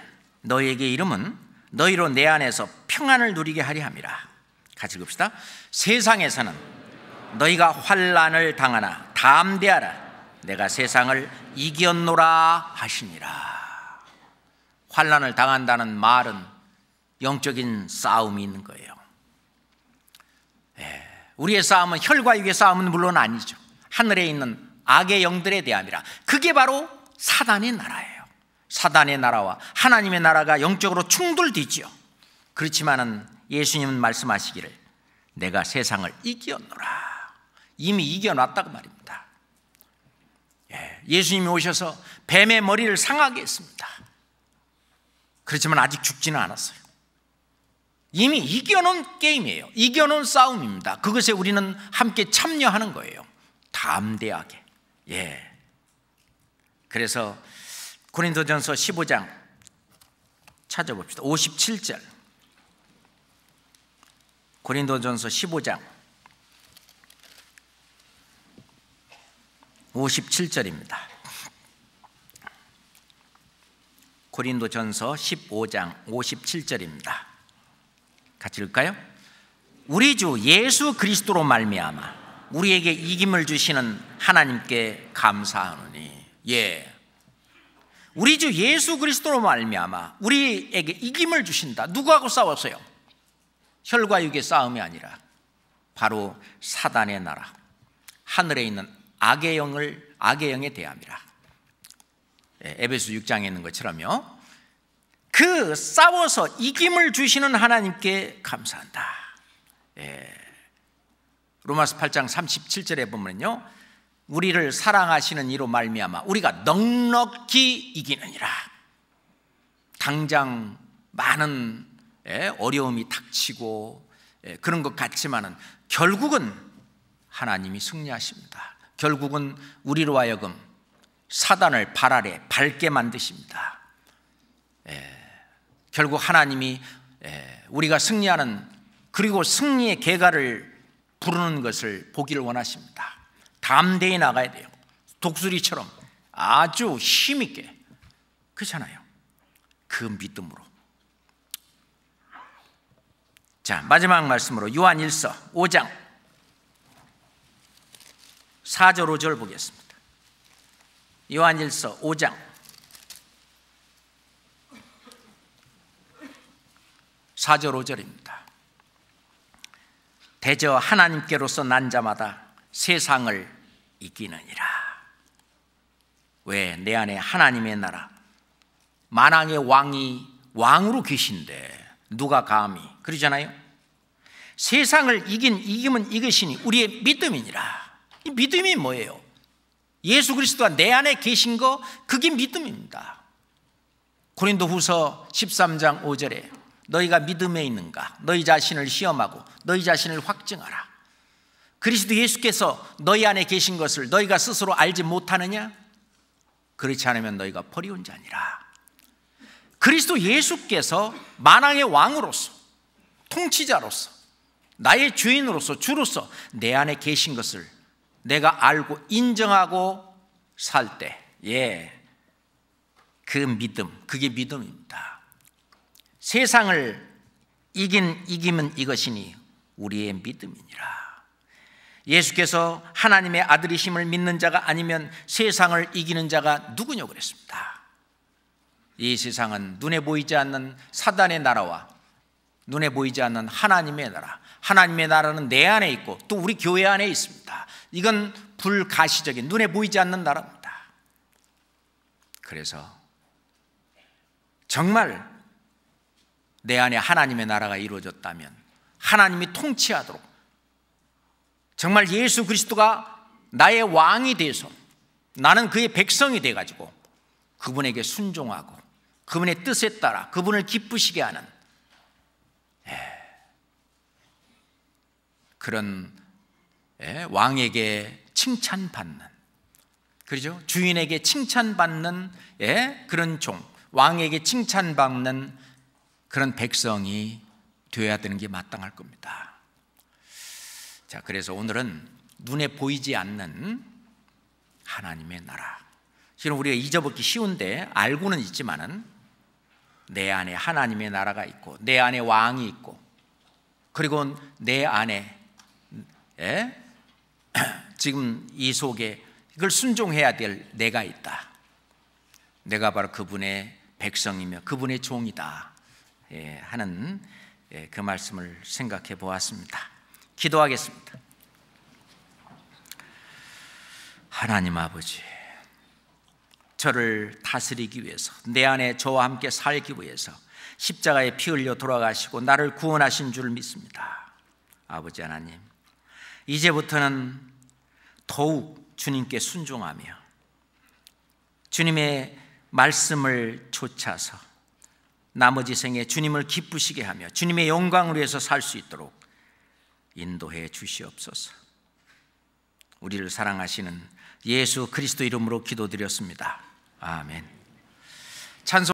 너희에게 이름은 너희로 내 안에서 평안을 누리게 하려 함이라. 같이 읽읍시다. 세상에서는 너희가 환난을 당하나 담대하라. 내가 세상을 이겼노라 하시니라. 환난을 당한다는 말은 영적인 싸움이 있는 거예요. 우리의 싸움은 혈과 육의 싸움은 물론 아니죠. 하늘에 있는 악의 영들에 대함이라. 그게 바로 사단의 나라예요. 사단의 나라와 하나님의 나라가 영적으로 충돌되지요. 그렇지만은 예수님은 말씀하시기를 내가 세상을 이겼노라. 이미 이겨놨다고 말입니다. 예수님이 오셔서 뱀의 머리를 상하게 했습니다. 그렇지만 아직 죽지는 않았어요. 이미 이겨놓은 게임이에요. 이겨놓은 싸움입니다. 그것에 우리는 함께 참여하는 거예요. 담대하게. 그래서 고린도전서 15장 찾아봅시다. 57절. 고린도전서 15장 57절입니다. 고린도전서 15장 57절입니다. 같이 읽을까요? 우리 주 예수 그리스도로 말미암아 우리에게 이김을 주시는 하나님께 감사하노니. 우리 주 예수 그리스도로 말미암아 우리에게 이김을 주신다. 누구하고 싸웠어요? 혈과 육의 싸움이 아니라 바로 사단의 나라, 하늘에 있는 악의 영에 대함이라. 에베소 6장에 있는 것처럼요, 그 싸워서 이김을 주시는 하나님께 감사한다. 로마서 8장 37절에 보면요, 우리를 사랑하시는 이로 말미암아 우리가 넉넉히 이기느니라. 당장 많은 어려움이 닥치고 그런 것 같지만은 결국은 하나님이 승리하십니다. 결국은 우리로 하여금 사단을 발 아래 밟게 만드십니다. 결국 하나님이 우리가 승리하는, 그리고 승리의 계가를 부르는 것을 보기를 원하십니다. 담대히 나가야 돼요. 독수리처럼 아주 힘있게. 그렇잖아요. 그 믿음으로. 자, 마지막 말씀으로 요한일서 5장 4절 5절 보겠습니다. 요한일서 5장 4절 5절입니다. 대저 하나님께로서 난 자마다 세상을 이기느니라. 왜? 내 안에 하나님의 나라, 만왕의 왕이 왕으로 계신데 누가 감히, 그러잖아요. 세상을 이김은 이것이니 우리의 믿음이니라. 이 믿음이 뭐예요? 예수 그리스도가 내 안에 계신 거, 그게 믿음입니다. 고린도후서 13장 5절에 너희가 믿음에 있는가? 너희 자신을 시험하고 너희 자신을 확증하라. 그리스도 예수께서 너희 안에 계신 것을 너희가 스스로 알지 못하느냐? 그렇지 않으면 너희가 버리운 자니라. 그리스도 예수께서 만왕의 왕으로서, 통치자로서, 나의 주인으로서, 주로서 내 안에 계신 것을 내가 알고 인정하고 살 때, 그 믿음, 그게 믿음입니다. 세상을 이김은 이것이니 우리의 믿음이니라. 예수께서 하나님의 아들이심을 믿는 자가 아니면 세상을 이기는 자가 누구냐고 그랬습니다. 이 세상은 눈에 보이지 않는 사단의 나라와 눈에 보이지 않는 하나님의 나라, 하나님의 나라는 내 안에 있고 또 우리 교회 안에 있습니다. 이건 불가시적인, 눈에 보이지 않는 나라입니다. 그래서 정말 내 안에 하나님의 나라가 이루어졌다면, 하나님이 통치하도록, 정말 예수 그리스도가 나의 왕이 돼서 나는 그의 백성이 돼가지고 그분에게 순종하고 그분의 뜻에 따라 그분을 기쁘시게 하는 그런 왕에게 칭찬받는, 그렇죠? 주인에게 칭찬받는 그런 종, 왕에게 칭찬받는 그런 백성이 되어야 되는 게 마땅할 겁니다. 자, 그래서 오늘은 눈에 보이지 않는 하나님의 나라, 실은 우리가 잊어먹기 쉬운데 알고는 있지만은 내 안에 하나님의 나라가 있고 내 안에 왕이 있고 그리고 내 안에 지금 이 속에 이걸 순종해야 될 내가 있다. 내가 바로 그분의 백성이며 그분의 종이다 하는 그 말씀을 생각해 보았습니다. 기도하겠습니다. 하나님 아버지, 저를 다스리기 위해서, 내 안에 저와 함께 살기 위해서 십자가에 피 흘려 돌아가시고 나를 구원하신 줄 믿습니다. 아버지 하나님, 이제부터는 더욱 주님께 순종하며 주님의 말씀을 좇아서 나머지 생에 주님을 기쁘시게 하며 주님의 영광을 위해서 살 수 있도록 인도해 주시옵소서. 우리를 사랑하시는 예수 그리스도 이름으로 기도드렸습니다. 아멘. 찬송